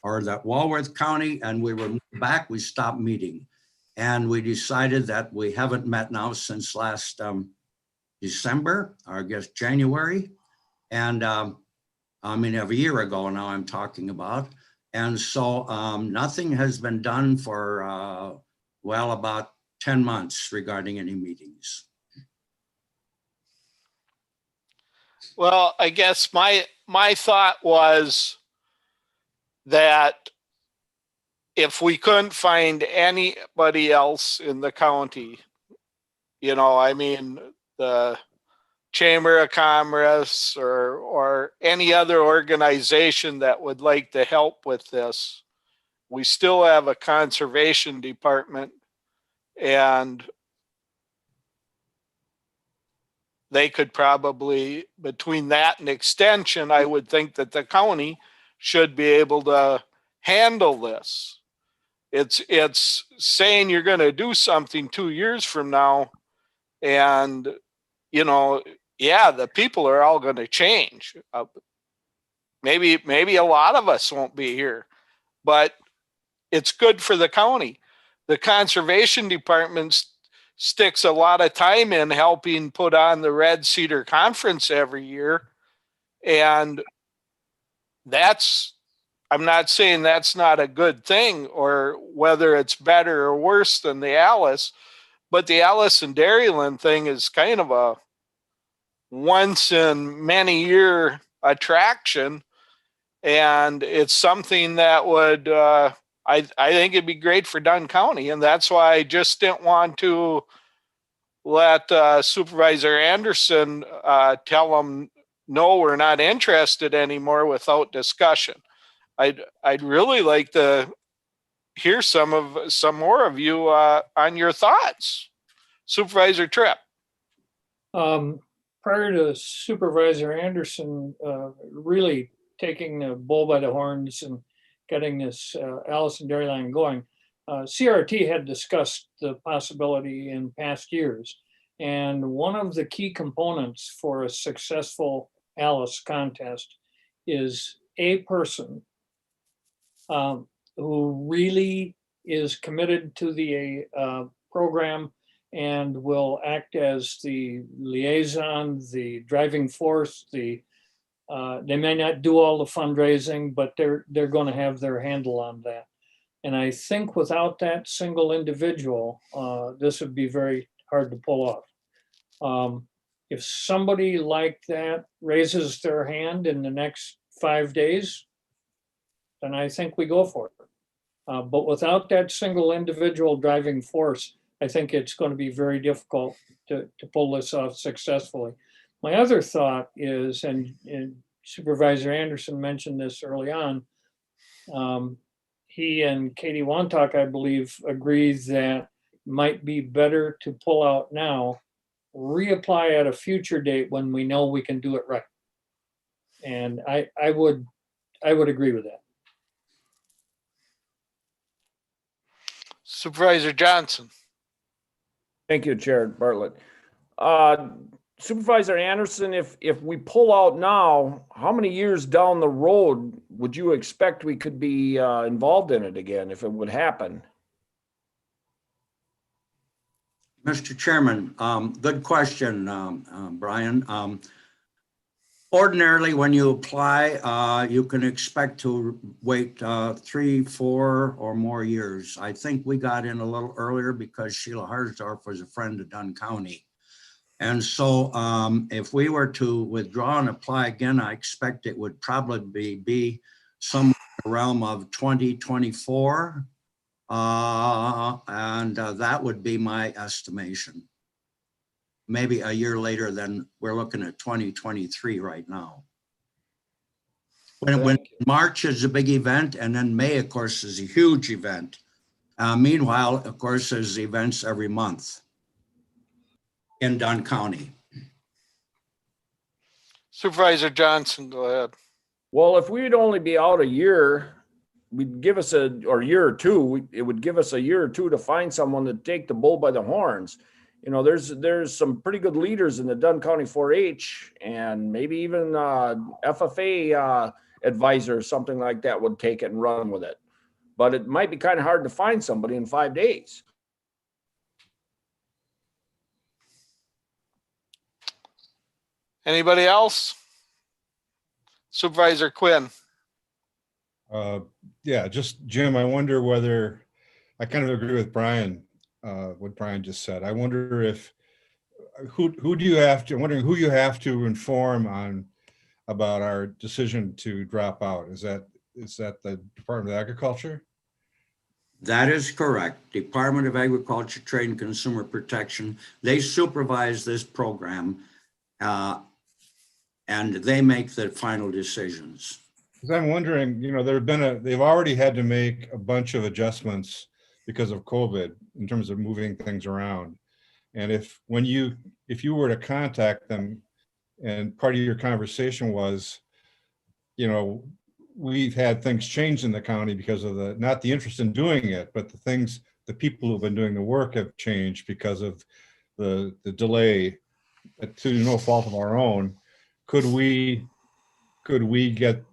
or that Walworth County, and we were back, we stopped meeting. And we decided that we haven't met now since last December, or I guess January. And of a year ago now I'm talking about. And so nothing has been done for, about 10 months regarding any meetings. Well, I guess my thought was that if we couldn't find anybody else in the county, the Chamber of Commerce or any other organization that would like to help with this, we still have a conservation department, and they could probably, between that and extension, I would think that the county should be able to handle this. It's saying you're going to do something 2 years from now, and the people are all going to change. Maybe a lot of us won't be here, but it's good for the county. The conservation department sticks a lot of time in helping put on the Red Cedar Conference every year. And I'm not saying that's not a good thing or whether it's better or worse than the Alice, but the Alice and Dairyland thing is kind of a once in many year attraction. And it's something that would, I think it'd be great for Dunn County. And that's why I just didn't want to let Supervisor Anderson tell them, no, we're not interested anymore without discussion. I'd really like to hear some more of you on your thoughts. Supervisor Tripp. Prior to Supervisor Anderson really taking the bull by the horns and getting this Alice and Dairyland going, CRT had discussed the possibility in past years. And one of the key components for a successful Alice contest is a person who really is committed to the program and will act as the liaison, the driving force. They may not do all the fundraising, but they're going to have their handle on that. And I think without that single individual, this would be very hard to pull off. If somebody like that raises their hand in the next 5 days, then I think we go for it. But without that single individual driving force, I think it's going to be very difficult to pull this off successfully. My other thought is, and Supervisor Anderson mentioned this early on, he and Katie Wantock, I believe, agree that might be better to pull out now, reapply at a future date when we know we can do it right. And I would agree with that. Supervisor Johnson. Thank you, Chair Bartlett. Supervisor Anderson, if we pull out now, how many years down the road would you expect we could be involved in it again if it would happen? Mr. Chairman, good question, Brian. Ordinarily, when you apply, you can expect to wait 3, 4, or more years. I think we got in a little earlier because Sheila Harsdorf was a friend of Dunn County. And so if we were to withdraw and apply again, I expect it would probably be somewhere in the realm of 2024. And that would be my estimation. Maybe a year later than we're looking at 2023 right now. When March is a big event, and then May, of course, is a huge event. Meanwhile, of course, there's events every month in Dunn County. Supervisor Johnson, go ahead. Well, if we'd only be out a year, we'd give us or year or two, it would give us a year or two to find someone to take the bull by the horns. You know, there's some pretty good leaders in the Dunn County 4-H, and maybe even FFA advisor or something like that would take it and run with it. But it might be kind of hard to find somebody in 5 days. Anybody else? Supervisor Quinn. Yeah, just Jim, I wonder whether, I kind of agree with Brian, what Brian just said. I wonder if, who do you have to, I'm wondering who you have to inform about our decision to drop out. Is that the Department of Agriculture? That is correct. Department of Agriculture, Trade and Consumer Protection. They supervise this program and they make the final decisions. Because I'm wondering, you know, they've already had to make a bunch of adjustments because of COVID in terms of moving things around. And if you were to contact them and part of your conversation was, you know, we've had things change in the county because of not the interest in doing it, but the people who've been doing the work have changed because of the delay to no fault of our own. Could we get,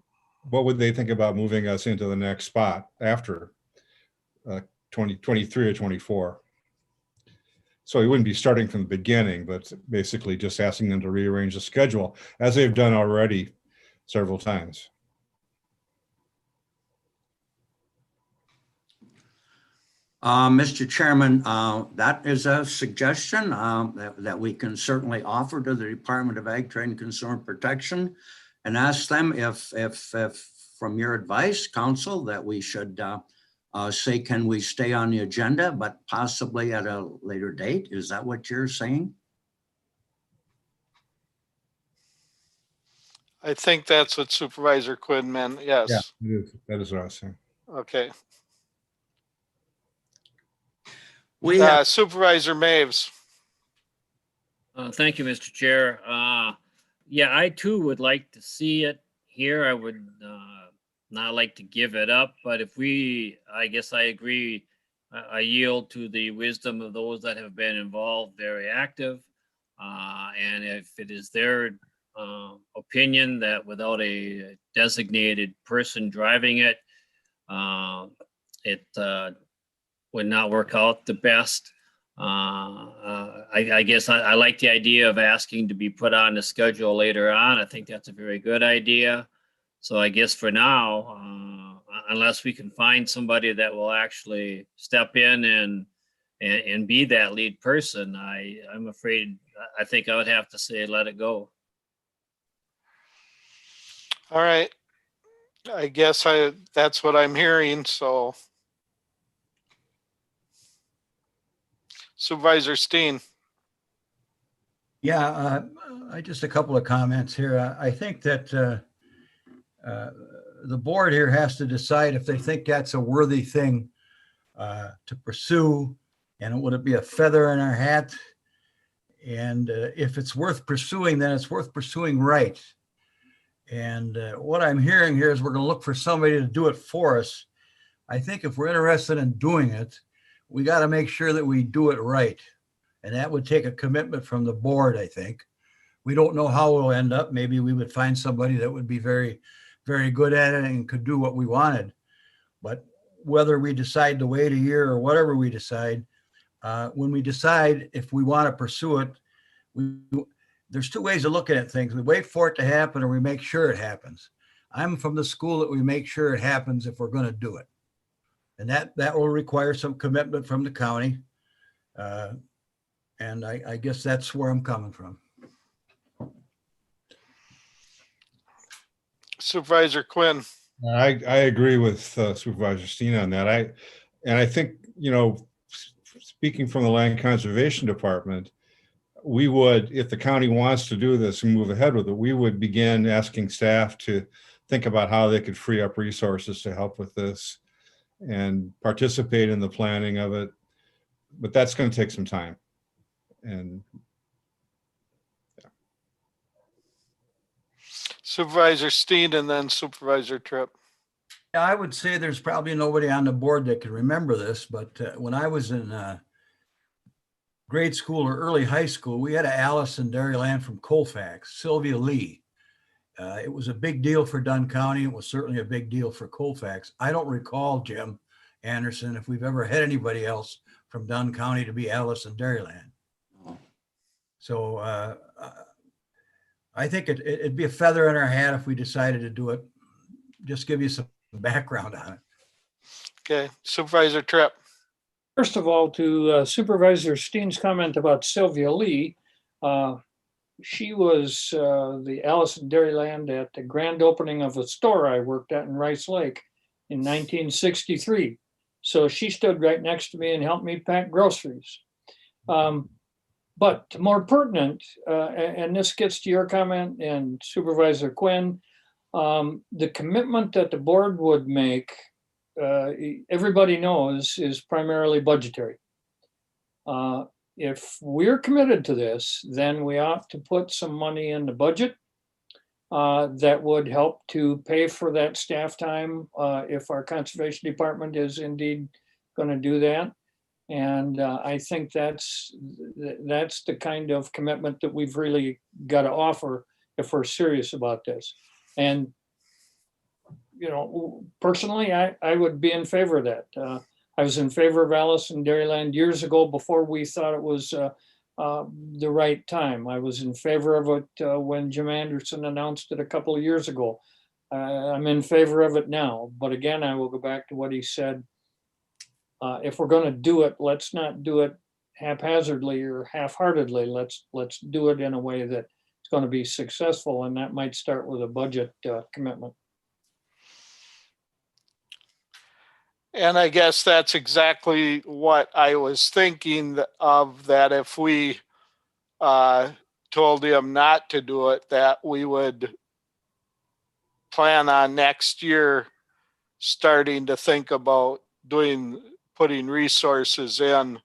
what would they think about moving us into the next spot after 2023 or 24? So we wouldn't be starting from the beginning, but basically just asking them to rearrange the schedule as they've done already several times. Mr. Chairman, that is a suggestion that we can certainly offer to the Department of Ag, Trade and Consumer Protection and ask them if from your advice, council, that we should say, can we stay on the agenda, but possibly at a later date? Is that what you're saying? I think that's what Supervisor Quinn meant. Yes. Yeah, that is what I was saying. Okay. We have, Supervisor Maves. Thank you, Mr. Chair. Yeah, I too would like to see it here. I would not like to give it up, but if I guess I agree, I yield to the wisdom of those that have been involved, very active. And if it is their opinion that without a designated person driving it, it would not work out the best. I guess I like the idea of asking to be put on the schedule later on. I think that's a very good idea. So I guess for now, unless we can find somebody that will actually step in and be that lead person, I'm afraid, I think I would have to say, let it go. All right. I guess that's what I'm hearing. So Supervisor Steen. Yeah, just a couple of comments here. I think that the board here has to decide if they think that's a worthy thing to pursue, and would it be a feather in our hat? And if it's worth pursuing, then it's worth pursuing right. And what I'm hearing here is we're going to look for somebody to do it for us. I think if we're interested in doing it, we got to make sure that we do it right. And that would take a commitment from the board, I think. We don't know how we'll end up. Maybe we would find somebody that would be very, very good at it and could do what we wanted. But whether we decide to wait a year or whatever we decide, when we decide if we want to pursue it, there's two ways of looking at things. We wait for it to happen or we make sure it happens. I'm from the school that we make sure it happens if we're going to do it. And that will require some commitment from the county. And I guess that's where I'm coming from. Supervisor Quinn. I agree with Supervisor Steen on that. I think, speaking from the Land Conservation Department, we would, if the county wants to do this and move ahead with it, we would begin asking staff to think about how they could free up resources to help with this and participate in the planning of it. But that's going to take some time. And yeah. Supervisor Steen and then Supervisor Tripp. I would say there's probably nobody on the board that can remember this, but when I was in grade school or early high school, we had an Alice in Dairyland from Colfax, Sylvia Lee. It was a big deal for Dunn County. It was certainly a big deal for Colfax. I don't recall, Jim Anderson, if we've ever had anybody else from Dunn County to be Alice in Dairyland. So I think it'd be a feather in our hat if we decided to do it. Just give you some background on it. Okay, Supervisor Tripp. First of all, to Supervisor Steen's comment about Sylvia Lee, she was the Alice in Dairyland at the grand opening of a store I worked at in Rice Lake in 1963. So she stood right next to me and helped me pack groceries. But more pertinent, and this gets to your comment and Supervisor Quinn, the commitment that the board would make, everybody knows, is primarily budgetary. If we're committed to this, then we ought to put some money in the budget that would help to pay for that staff time if our conservation department is indeed going to do that. And I think that's the kind of commitment that we've really got to offer if we're serious about this. And, personally, I would be in favor of that. I was in favor of Alice in Dairyland years ago before we thought it was the right time. I was in favor of it when Jim Anderson announced it a couple of years ago. I'm in favor of it now. But again, I will go back to what he said. If we're gonna do it, let's not do it haphazardly or half-heartedly. Let's do it in a way that it's gonna be successful, and that might start with a budget commitment. And I guess that's exactly what I was thinking of, that if we told him not to do it, that we would plan on next year starting to think about putting resources in,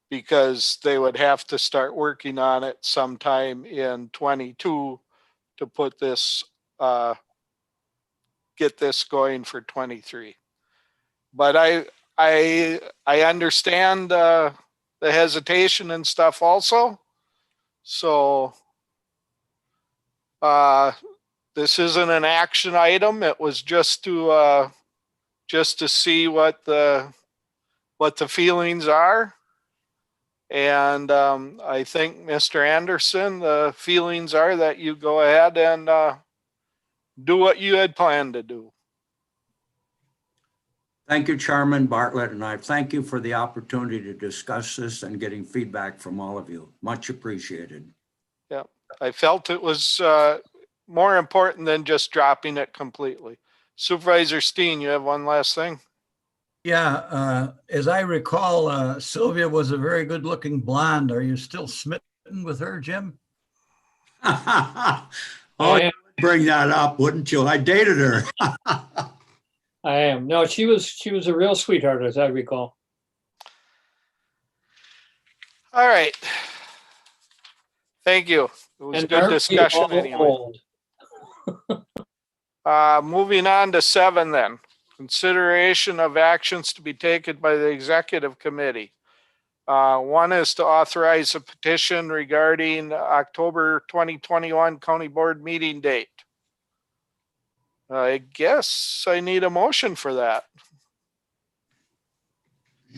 because they would have to start working on it sometime in 22 to put this, get this going for 23. But I understand the hesitation and stuff also. So this isn't an action item. It was just to see what the feelings are. And I think, Mr. Anderson, the feelings are that you go ahead and do what you had planned to do. Thank you, Chairman Bartlett, and I thank you for the opportunity to discuss this and getting feedback from all of you. Much appreciated. Yeah, I felt it was more important than just dropping it completely. Supervisor Steen, you have one last thing? Yeah, as I recall, Sylvia was a very good-looking blonde. Are you still smitten with her, Jim? Oh, you'd bring that up, wouldn't you? I dated her. I am. No, she was a real sweetheart, as I recall. All right. Thank you. It was And good aren't we discussion all anyway. old? Moving on to 7 then. Consideration of actions to be taken by the executive committee. One is to authorize a petition regarding October 2021 county board meeting date. I guess I need a motion for that.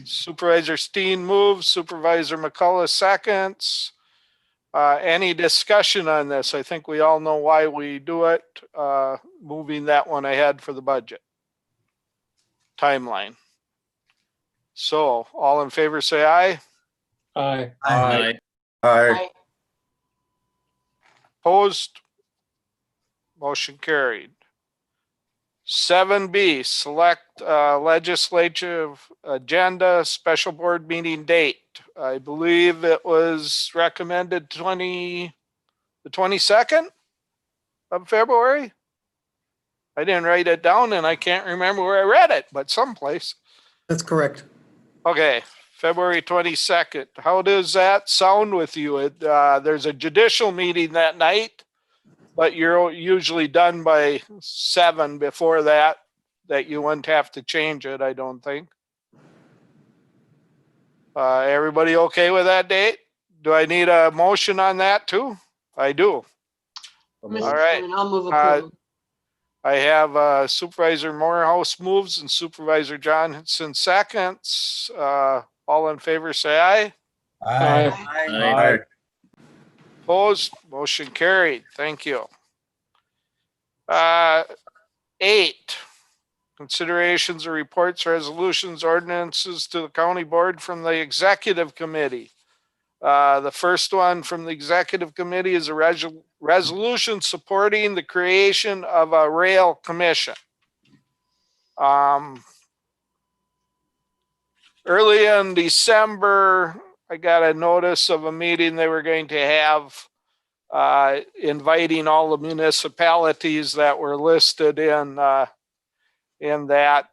Supervisor Steen moves, Supervisor McCullough seconds. Any discussion on this? I think we all know why we do it. Moving that one ahead for the budget timeline. So all in favor say aye. Aye. Aye. Aye. Opposed? Motion carried. 7B, select legislative agenda, special board meeting date. I believe it was recommended the 22nd of February. I didn't write it down and I can't remember where I read it, but someplace. That's correct. Okay, February 22nd. How does that sound with you? There's a judicial meeting that night, but you're usually done by 7 before that you wouldn't have to change it, I don't think. Everybody okay with that date? Do I need a motion on that too? I do. Mr. All right. Chairman, I'll move approval. I have Supervisor Morehouse moves and Supervisor Johnson seconds. All in favor say aye. Aye. Aye. Opposed? Motion carried. Thank you. 8, considerations of reports, resolutions, ordinances to the county board from the executive committee. The first one from the executive committee is a resolution supporting the creation of a rail commission. Early in December, I got a notice of a meeting they were going to have, inviting all the municipalities that were listed in that.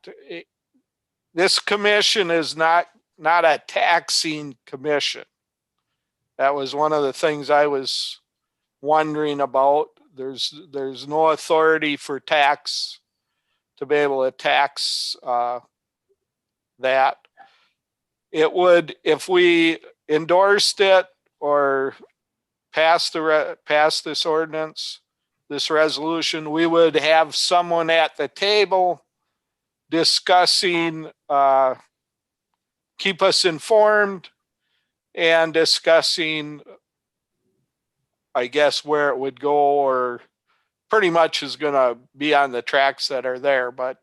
This commission is not a taxing commission. That was one of the things I was wondering about. There's no authority for tax to be able to tax that. It would, if we endorsed it or passed this ordinance, this resolution, we would have someone at the table discussing, keep us informed and discussing, I guess, where it would go, or pretty much is going to be on the tracks that are there. But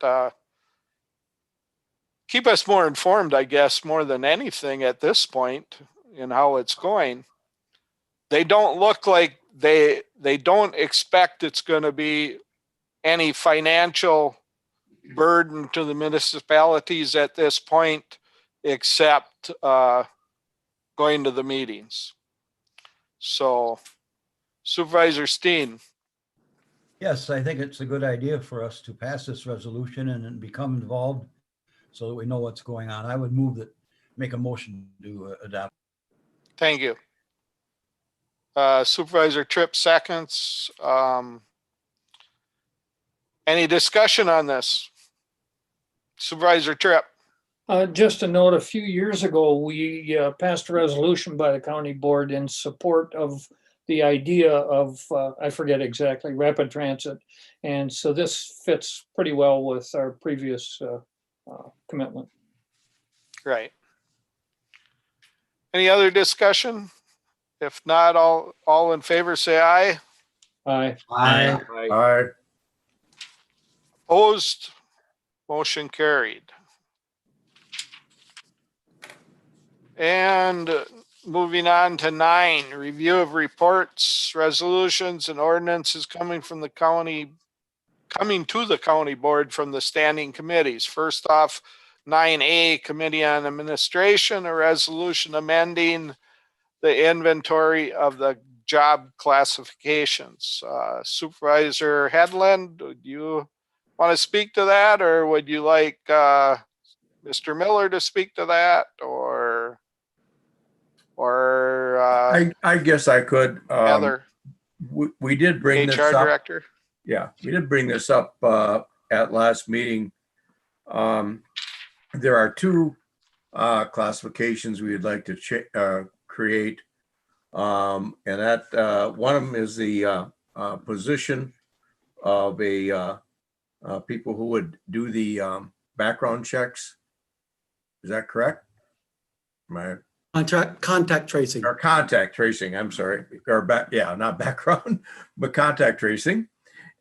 keep us more informed, I guess, more than anything at this point in how it's going. They don't look like they don't expect it's going to be any financial burden to the municipalities at this point, except going to the meetings. So Supervisor Steen. Yes, I think it's a good idea for us to pass this resolution and then become involved so that we know what's going on. I would move that, make a motion to adopt. Thank you. Supervisor Tripp seconds. Any discussion on this? Supervisor Tripp. Just a note, a few years ago, we passed a resolution by the county board in support of the idea of, I forget exactly, rapid transit. And so this fits pretty well with our previous commitment. Right. Any other discussion? If not, all in favor, say aye. Aye. Aye. Aye. Opposed? Motion carried. And moving on to 9, review of reports, resolutions, and ordinances coming to the county board from the standing committees. First off, 9A, Committee on Administration, a resolution amending the inventory of the job classifications. Supervisor Headland, do you want to speak to that, or would you like Mr. Miller to speak to that, or I guess I could. Heather, We did bring this HR up. director? Yeah, we did bring this up at last meeting. There are 2 classifications we would like to create. And that one of them is the position of a people who would do the background checks. Is that correct? Contact tracing. Or contact tracing, I'm sorry, or not background, but contact tracing.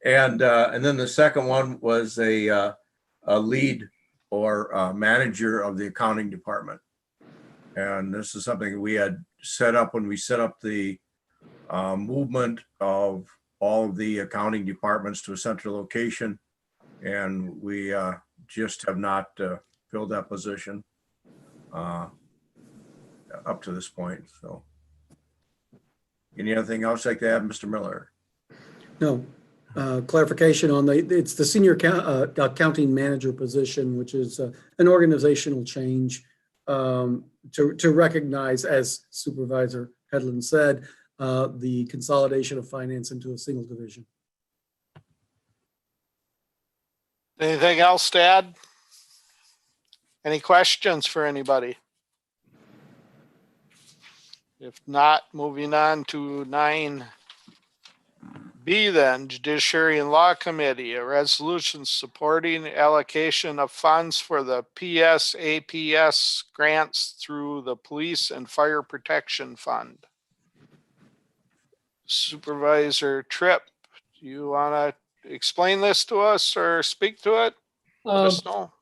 And then the second one was a lead or manager of the accounting department. And this is something we had set up when we set up the movement of all of the accounting departments to a central location. And we just have not filled that position up to this point. So anything else like that, Mr. Miller? No. Clarification on it's the senior accounting manager position, which is an organizational change to recognize, as Supervisor Headland said, the consolidation of finance into a single division. Anything else to add? Any questions for anybody? If not, moving on to 9B then, Judiciary and Law Committee, a resolution supporting allocation of funds for the PSAPS grants through the Police and Fire Protection Fund. Supervisor Tripp, do you want to explain this to us or speak to it? Let us know.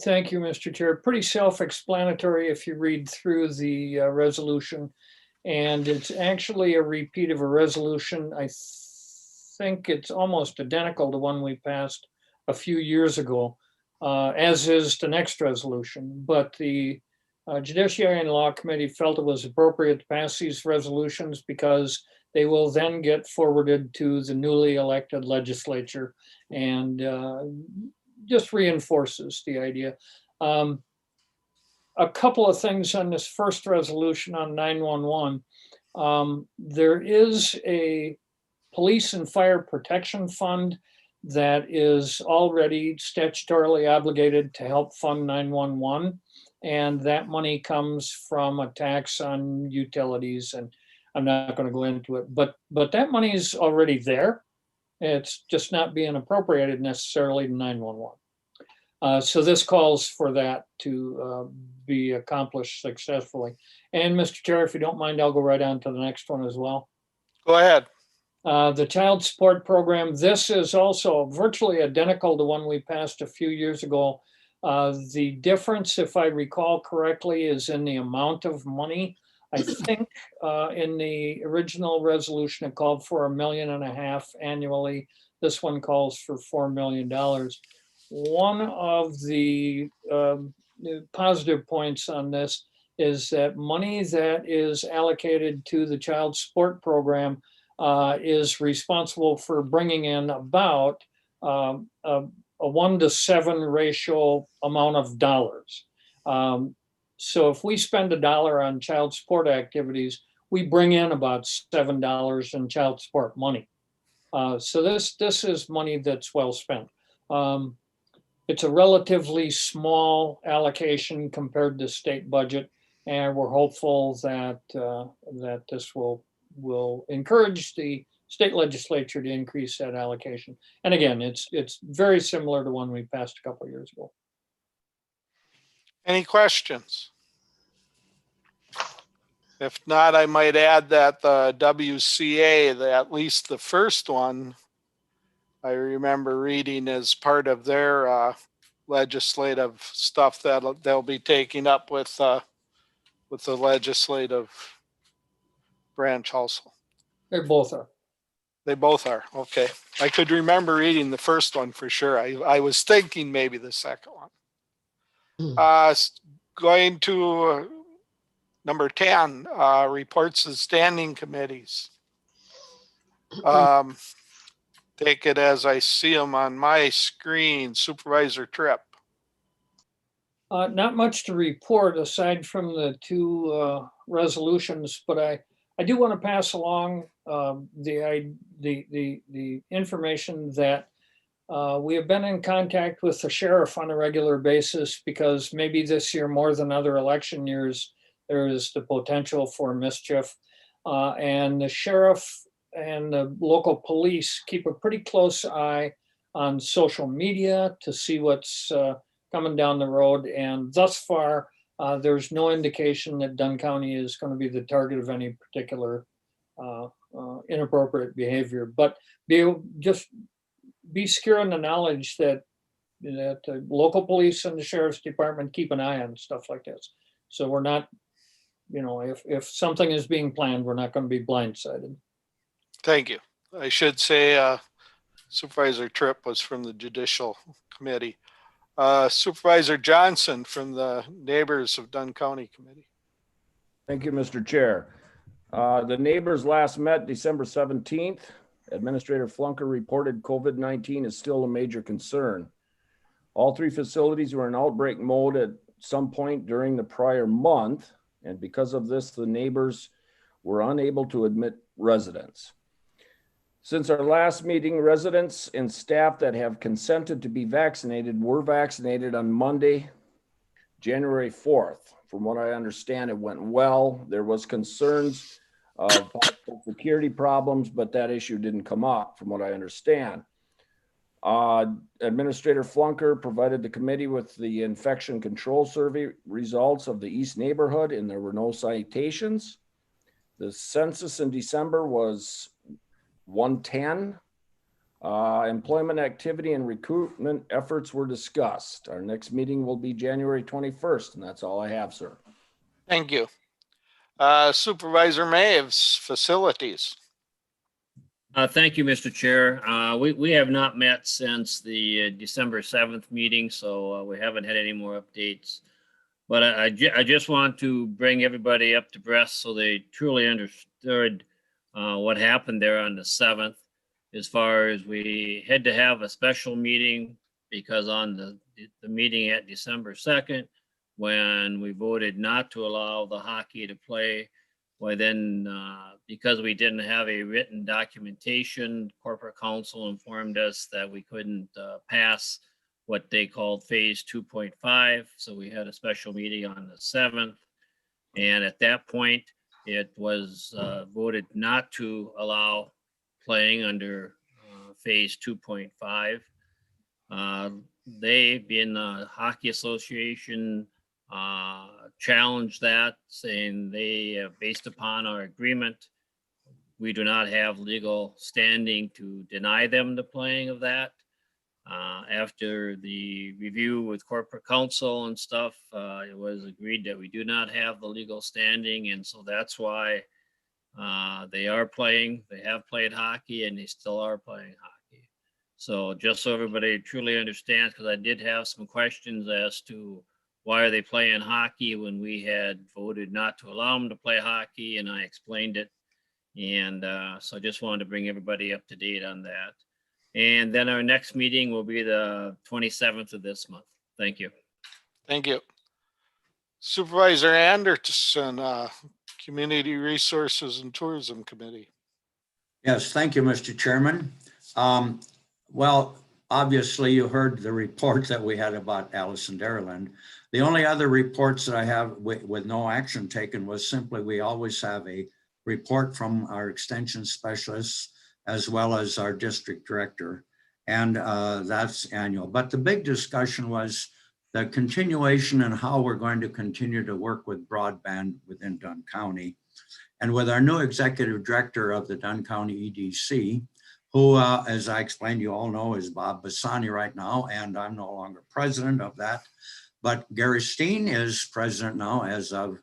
Thank you, Mr. Chair. Pretty self-explanatory if you read through the resolution. And it's actually a repeat of a resolution. I think it's almost identical to one we passed a few years ago, as is the next resolution. But the Judiciary and Law Committee felt it was appropriate to pass these resolutions because they will then get forwarded to the newly elected legislature and just reinforces the idea. A couple of things on this first resolution on 911. There is a Police and Fire Protection Fund that is already statutorily obligated to help fund 911. And that money comes from a tax on utilities, and I'm not going to go into it, but that money is already there. It's just not being appropriated necessarily to 911. So this calls for that to be accomplished successfully. And Mr. Chair, if you don't mind, I'll go right on to the next one as well. Go ahead. The Child Support Program. This is also virtually identical to one we passed a few years ago, The difference, if I recall correctly, is in the amount of money. I think in the original resolution, it called for $1.5 million annually. This one calls for $4 million. One of the positive points on this is that money that is allocated to the child support program is responsible for bringing in about a 1-to-7 ratio amount of dollars. So if we spend $1 on child support activities, we bring in about $7 in child support money. So this is money that's well spent. It's a relatively small allocation compared to state budget, and we're hopeful that that this will encourage the state legislature to increase that allocation. And again, it's very similar to one we passed a couple of years ago. Any questions? If not, I might add that the WCA, at least the first one, I remember reading as part of their legislative stuff that they'll be taking up with the legislative branch also. They both are. They both are. Okay. I could remember reading the first one for sure. I was thinking maybe the second one. Going to number 10, reports of standing committees. Take it as I see them on my screen. Supervisor Tripp. Not much to report aside from the two resolutions, but I do want to pass along the information that we have been in contact with the sheriff on a regular basis because maybe this year more than other election years, there is the potential for mischief. And the sheriff and the local police keep a pretty close eye on social media to see what's coming down the road. And thus far, there's no indication that Dunn County is going to be the target of any particular inappropriate behavior. But just be secure in the knowledge that the local police and the sheriff's department keep an eye on stuff like this. So we're not, if something is being planned, we're not going to be blindsided. Thank you. I should say Supervisor Tripp was from the Judicial Committee. Supervisor Johnson from the Neighbors of Dunn County Committee. Thank you, Mr. Chair. The neighbors last met December 17th. Administrator Flunker reported COVID-19 is still a major concern. All three facilities were in outbreak mode at some point during the prior month, and because of this, the neighbors were unable to admit residents. Since our last meeting, residents and staff that have consented to be vaccinated were vaccinated on Monday, January 4th. From what I understand, it went well. There was concerns of security problems, but that issue didn't come up from what I understand. Administrator Flunker provided the committee with the infection control survey results of the East neighborhood, and there were no citations. The census in December was 110. Employment activity and recruitment efforts were discussed. Our next meeting will be January 21st, and that's all I have, sir. Thank you. Supervisor Maves, facilities. Thank you, Mr. Chair. We have not met since the December 7th meeting, so we haven't had any more updates. But I just want to bring everybody up to breast so they truly understood what happened there on the 7th. As far as we had to have a special meeting because on the meeting at December 2nd, when we voted not to allow the hockey to play, well then, because we didn't have a written documentation, corporate counsel informed us that we couldn't pass what they called phase 2.5. So we had a special meeting on the 7th. And at that point, it was voted not to allow playing under phase 2.5. They, being the Hockey Association, challenged that, saying they, based upon our agreement, we do not have legal standing to deny them the playing of that. After the review with corporate counsel and stuff, it was agreed that we do not have the legal standing. And so that's why they are playing, they have played hockey and they still are playing hockey. So just so everybody truly understands, because I did have some questions as to why are they playing hockey when we had voted not to allow them to play hockey, and I explained it. And so I just wanted to bring everybody up to date on that. And then our next meeting will be the 27th of this month. Thank you. Thank you. Supervisor Anderson, Community Resources and Tourism Committee. Yes, thank you, Mr. Chairman. Well, obviously you heard the report that we had about Allison Dairyland. The only other reports that I have with no action taken was simply we always have a report from our extension specialists as well as our district director, and that's annual. But the big discussion was the continuation and how we're going to continue to work with broadband within Dunn County. And with our new executive director of the Dunn County EDC, who, as I explained, you all know is Bob Bassani right now, and I'm no longer president of that. But Gary Steen is president now as of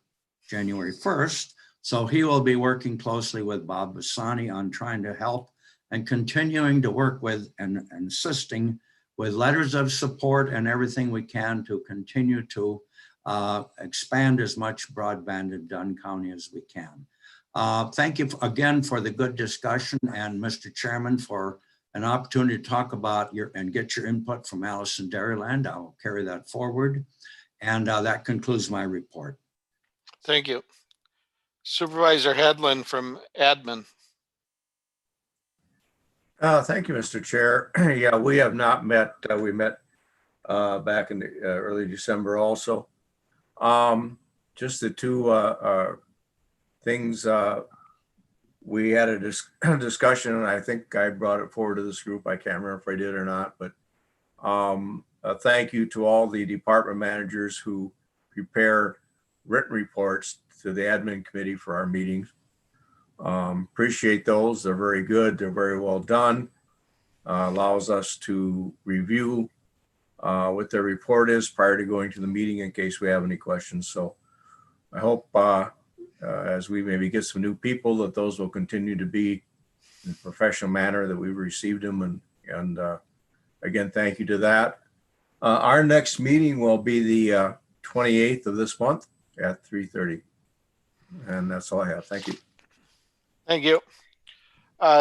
January 1st. So he will be working closely with Bob Bassani on trying to help and continuing to work with and assisting with letters of support and everything we can to continue to expand as much broadband in Dunn County as we can. Thank you again for the good discussion, and Mr. Chairman for an opportunity to talk about and get your input from Allison Dairyland. I will carry that forward. And that concludes my report. Thank you. Supervisor Headland from Admin. Thank you, Mr. Chair. Yeah, we have not met. We met back in the, early December also. Just the two things. We had a discussion, and I think I brought it forward to this group. I can't remember if I did or not, but thank you to all the department managers who prepare written reports to the admin committee for our meetings. Appreciate those. They're very good. They're very well done. Allows us to review what their report is prior to going to the meeting in case we have any questions. So I hope as we maybe get some new people that those will continue to be in a professional manner that we've received them. And again, thank you to that. Our next meeting will be the 28th of this month at 3:30. And that's all I have. Thank you. Thank you.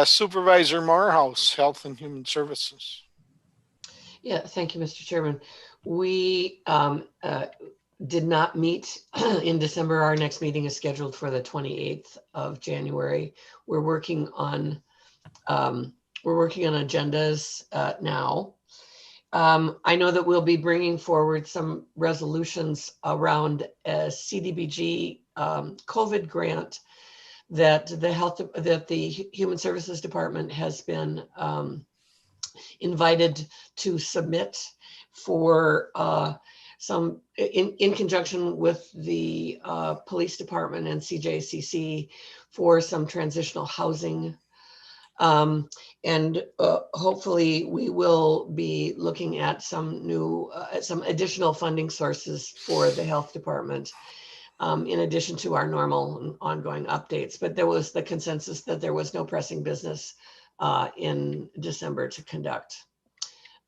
Supervisor Morehouse, Health and Human Services. Yeah, thank you, Mr. Chairman. We did not meet in December. Our next meeting is scheduled for the 28th of January. We're working on agendas now. I know that we'll be bringing forward some resolutions around a CDBG COVID grant that the Human Services Department has been invited to submit for some in conjunction with the police department and CJCC for some transitional housing. And hopefully we will be looking at some new, some additional funding sources for the health department in addition to our normal and ongoing updates. But there was the consensus that there was no pressing business in December to conduct.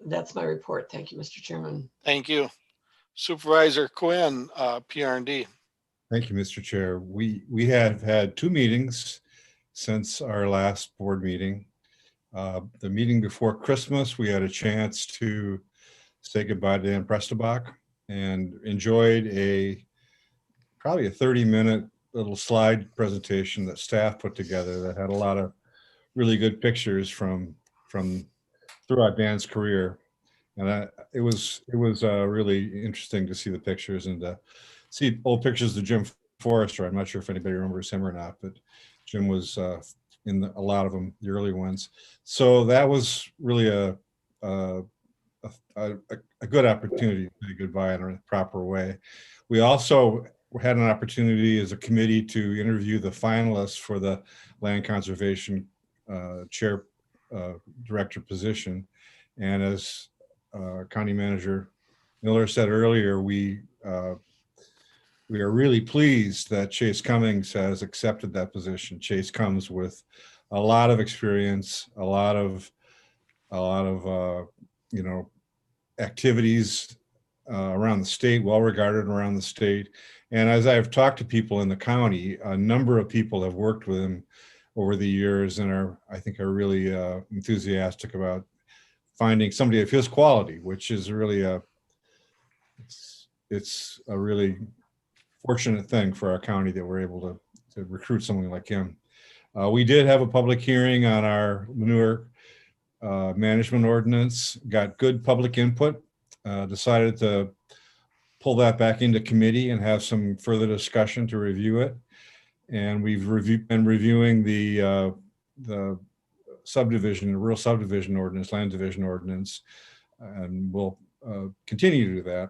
That's my report. Thank you, Mr. Chairman. Thank you. Supervisor Quinn, PRD. Thank you, Mr. Chair. We have had two meetings since our last board meeting. The meeting before Christmas, we had a chance to say goodbye to Dan Prestebach and enjoyed probably a 30-minute little slide presentation that staff put together that had a lot of really good pictures from throughout Dan's career. And it was really interesting to see the pictures and to see old pictures of Jim Forrester. I'm not sure if anybody remembers him or not, but Jim was in a lot of them, the early ones. So that was really a good opportunity to say goodbye in a proper way. We also had an opportunity as a committee to interview the finalists for the Land Conservation Chair Director position. And as County Manager Miller said earlier, we are really pleased that Chase Cummings has accepted that position. Chase comes with a lot of experience, a lot of you know, activities around the state, well regarded around the state. And as I've talked to people in the county, a number of people have worked with him over the years and I think are really enthusiastic about finding somebody of his quality, which is really it's a really fortunate thing for our county that we're able to recruit someone like him. We did have a public hearing on our manure management ordinance, got good public input, decided to pull that back into committee and have some further discussion to review it. And we've been reviewing the subdivision, rural subdivision ordinance, land division ordinance, and we'll continue to do that.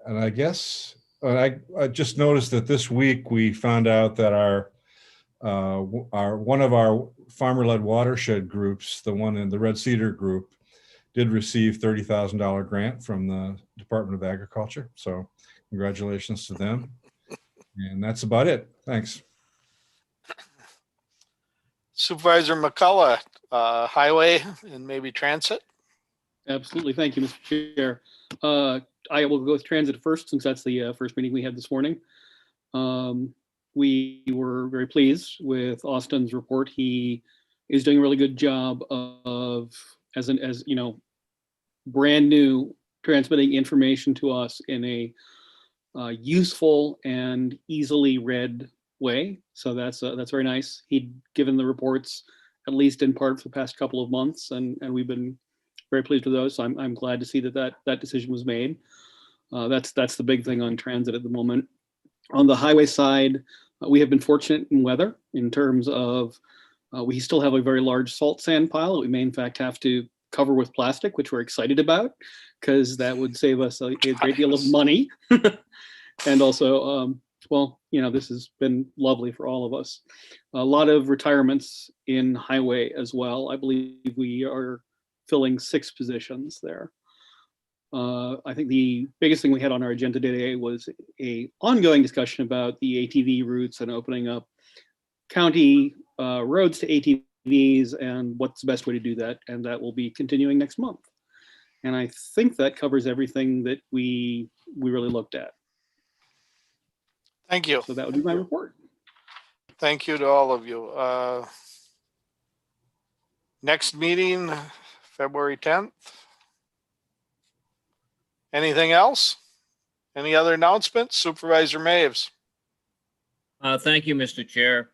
And I guess I just noticed that this week we found out that our one of our farmer-led watershed groups, the one in the Red Cedar group, did receive $30,000 grant from the Department of Agriculture. So congratulations to them. And that's about it. Thanks. Supervisor McCullough, highway and maybe transit. Absolutely. Thank you, Mr. Chair. I will go with transit first, since that's the first meeting we had this morning. We were very pleased with Austin's report. He is doing a really good job of, as you know, brand new, transmitting information to us in a useful and easily read way. So that's very nice. He'd given the reports, at least in part, for the past couple of months, and we've been very pleased with those. So I'm glad to see that decision was made. That's the big thing on transit at the moment. On the highway side, we have been fortunate in weather in terms of we still have a very large salt sand pile that we may in fact have to cover with plastic, which we're excited about because that would save us a great deal of money. And also, well, you know, this has been lovely for all of us. A lot of retirements in highway as well. I believe we are filling 6 positions there. I think the biggest thing we had on our agenda today was a ongoing discussion about the ATV routes and opening up county roads to ATVs and what's the best way to do that. And that will be continuing next month. And I think that covers everything that we really looked at. Thank you. So that would be my report. Thank you to all of you. Next meeting, February 10th. Anything else? Any other announcements? Supervisor Maves. Thank you, Mr. Chair.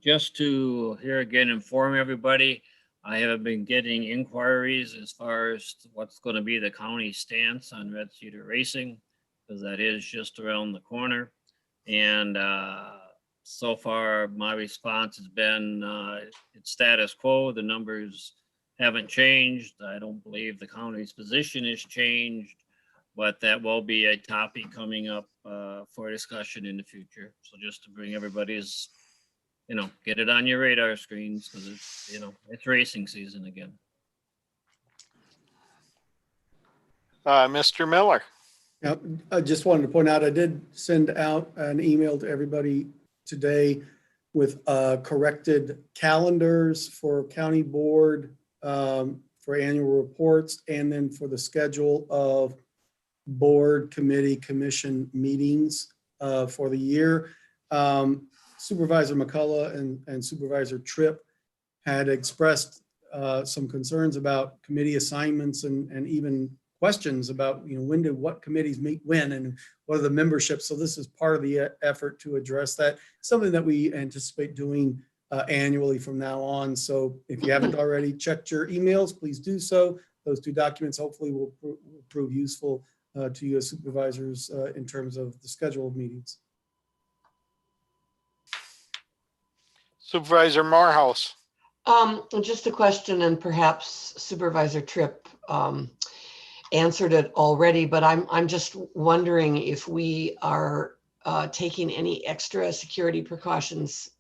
Just to here again inform everybody, I have been getting inquiries as far as what's going to be the county stance on Red Cedar Racing, because that is just around the corner. And so far, my response has been it's status quo. The numbers haven't changed. I don't believe the county's position has changed, but that will be a topic coming up for discussion in the future. So just to bring everybody's, you know, get it on your radar screens because it's, you know, it's racing season again. Mr. Miller. Yep. I just wanted to point out, I did send out an email to everybody today with corrected calendars for county board for annual reports, and then for the schedule of board, committee, commission meetings for the year. Supervisor McCullough and Supervisor Tripp had expressed some concerns about committee assignments and even questions about, you know, what committees meet when and what are the memberships. So this is part of the effort to address that, something that we anticipate doing annually from now on. So if you haven't already checked your emails, please do so. Those 2 documents hopefully will prove useful to you as supervisors in terms of the schedule of meetings. Supervisor Morehouse. Just a question, and perhaps Supervisor Tripp answered it already, but I'm just wondering if we are taking any extra security precautions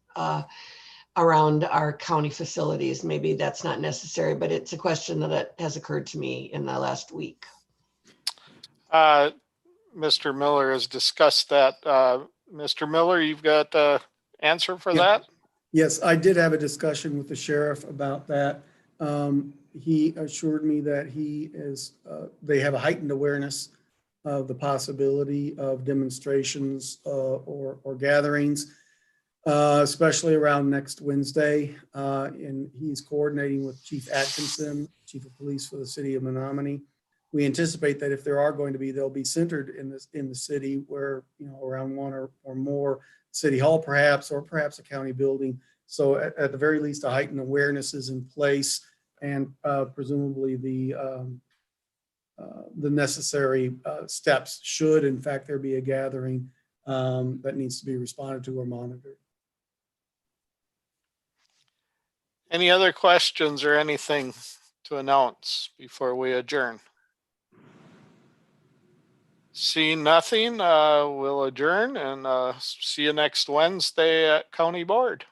around our county facilities. Maybe that's not necessary, but it's a question that has occurred to me in the last week. Mr. Miller has discussed that. Mr. Miller, you've got the answer for Yeah. that? Yes, I did have a discussion with the sheriff about that. He assured me that they have a heightened awareness of the possibility of demonstrations or gatherings, especially around next Wednesday. And he's coordinating with Chief Atkinson, Chief of Police for the city of Menominee. We anticipate that if there are going to be, they'll be centered in the city where, around one or more, City Hall perhaps, or perhaps a county building. So at the very least, a heightened awareness is in place, and presumably the necessary steps should, in fact, there be a gathering that needs to be responded to or monitored. Any other questions or anything to announce before we adjourn? Seeing nothing, we'll adjourn and see you next Wednesday at County Board.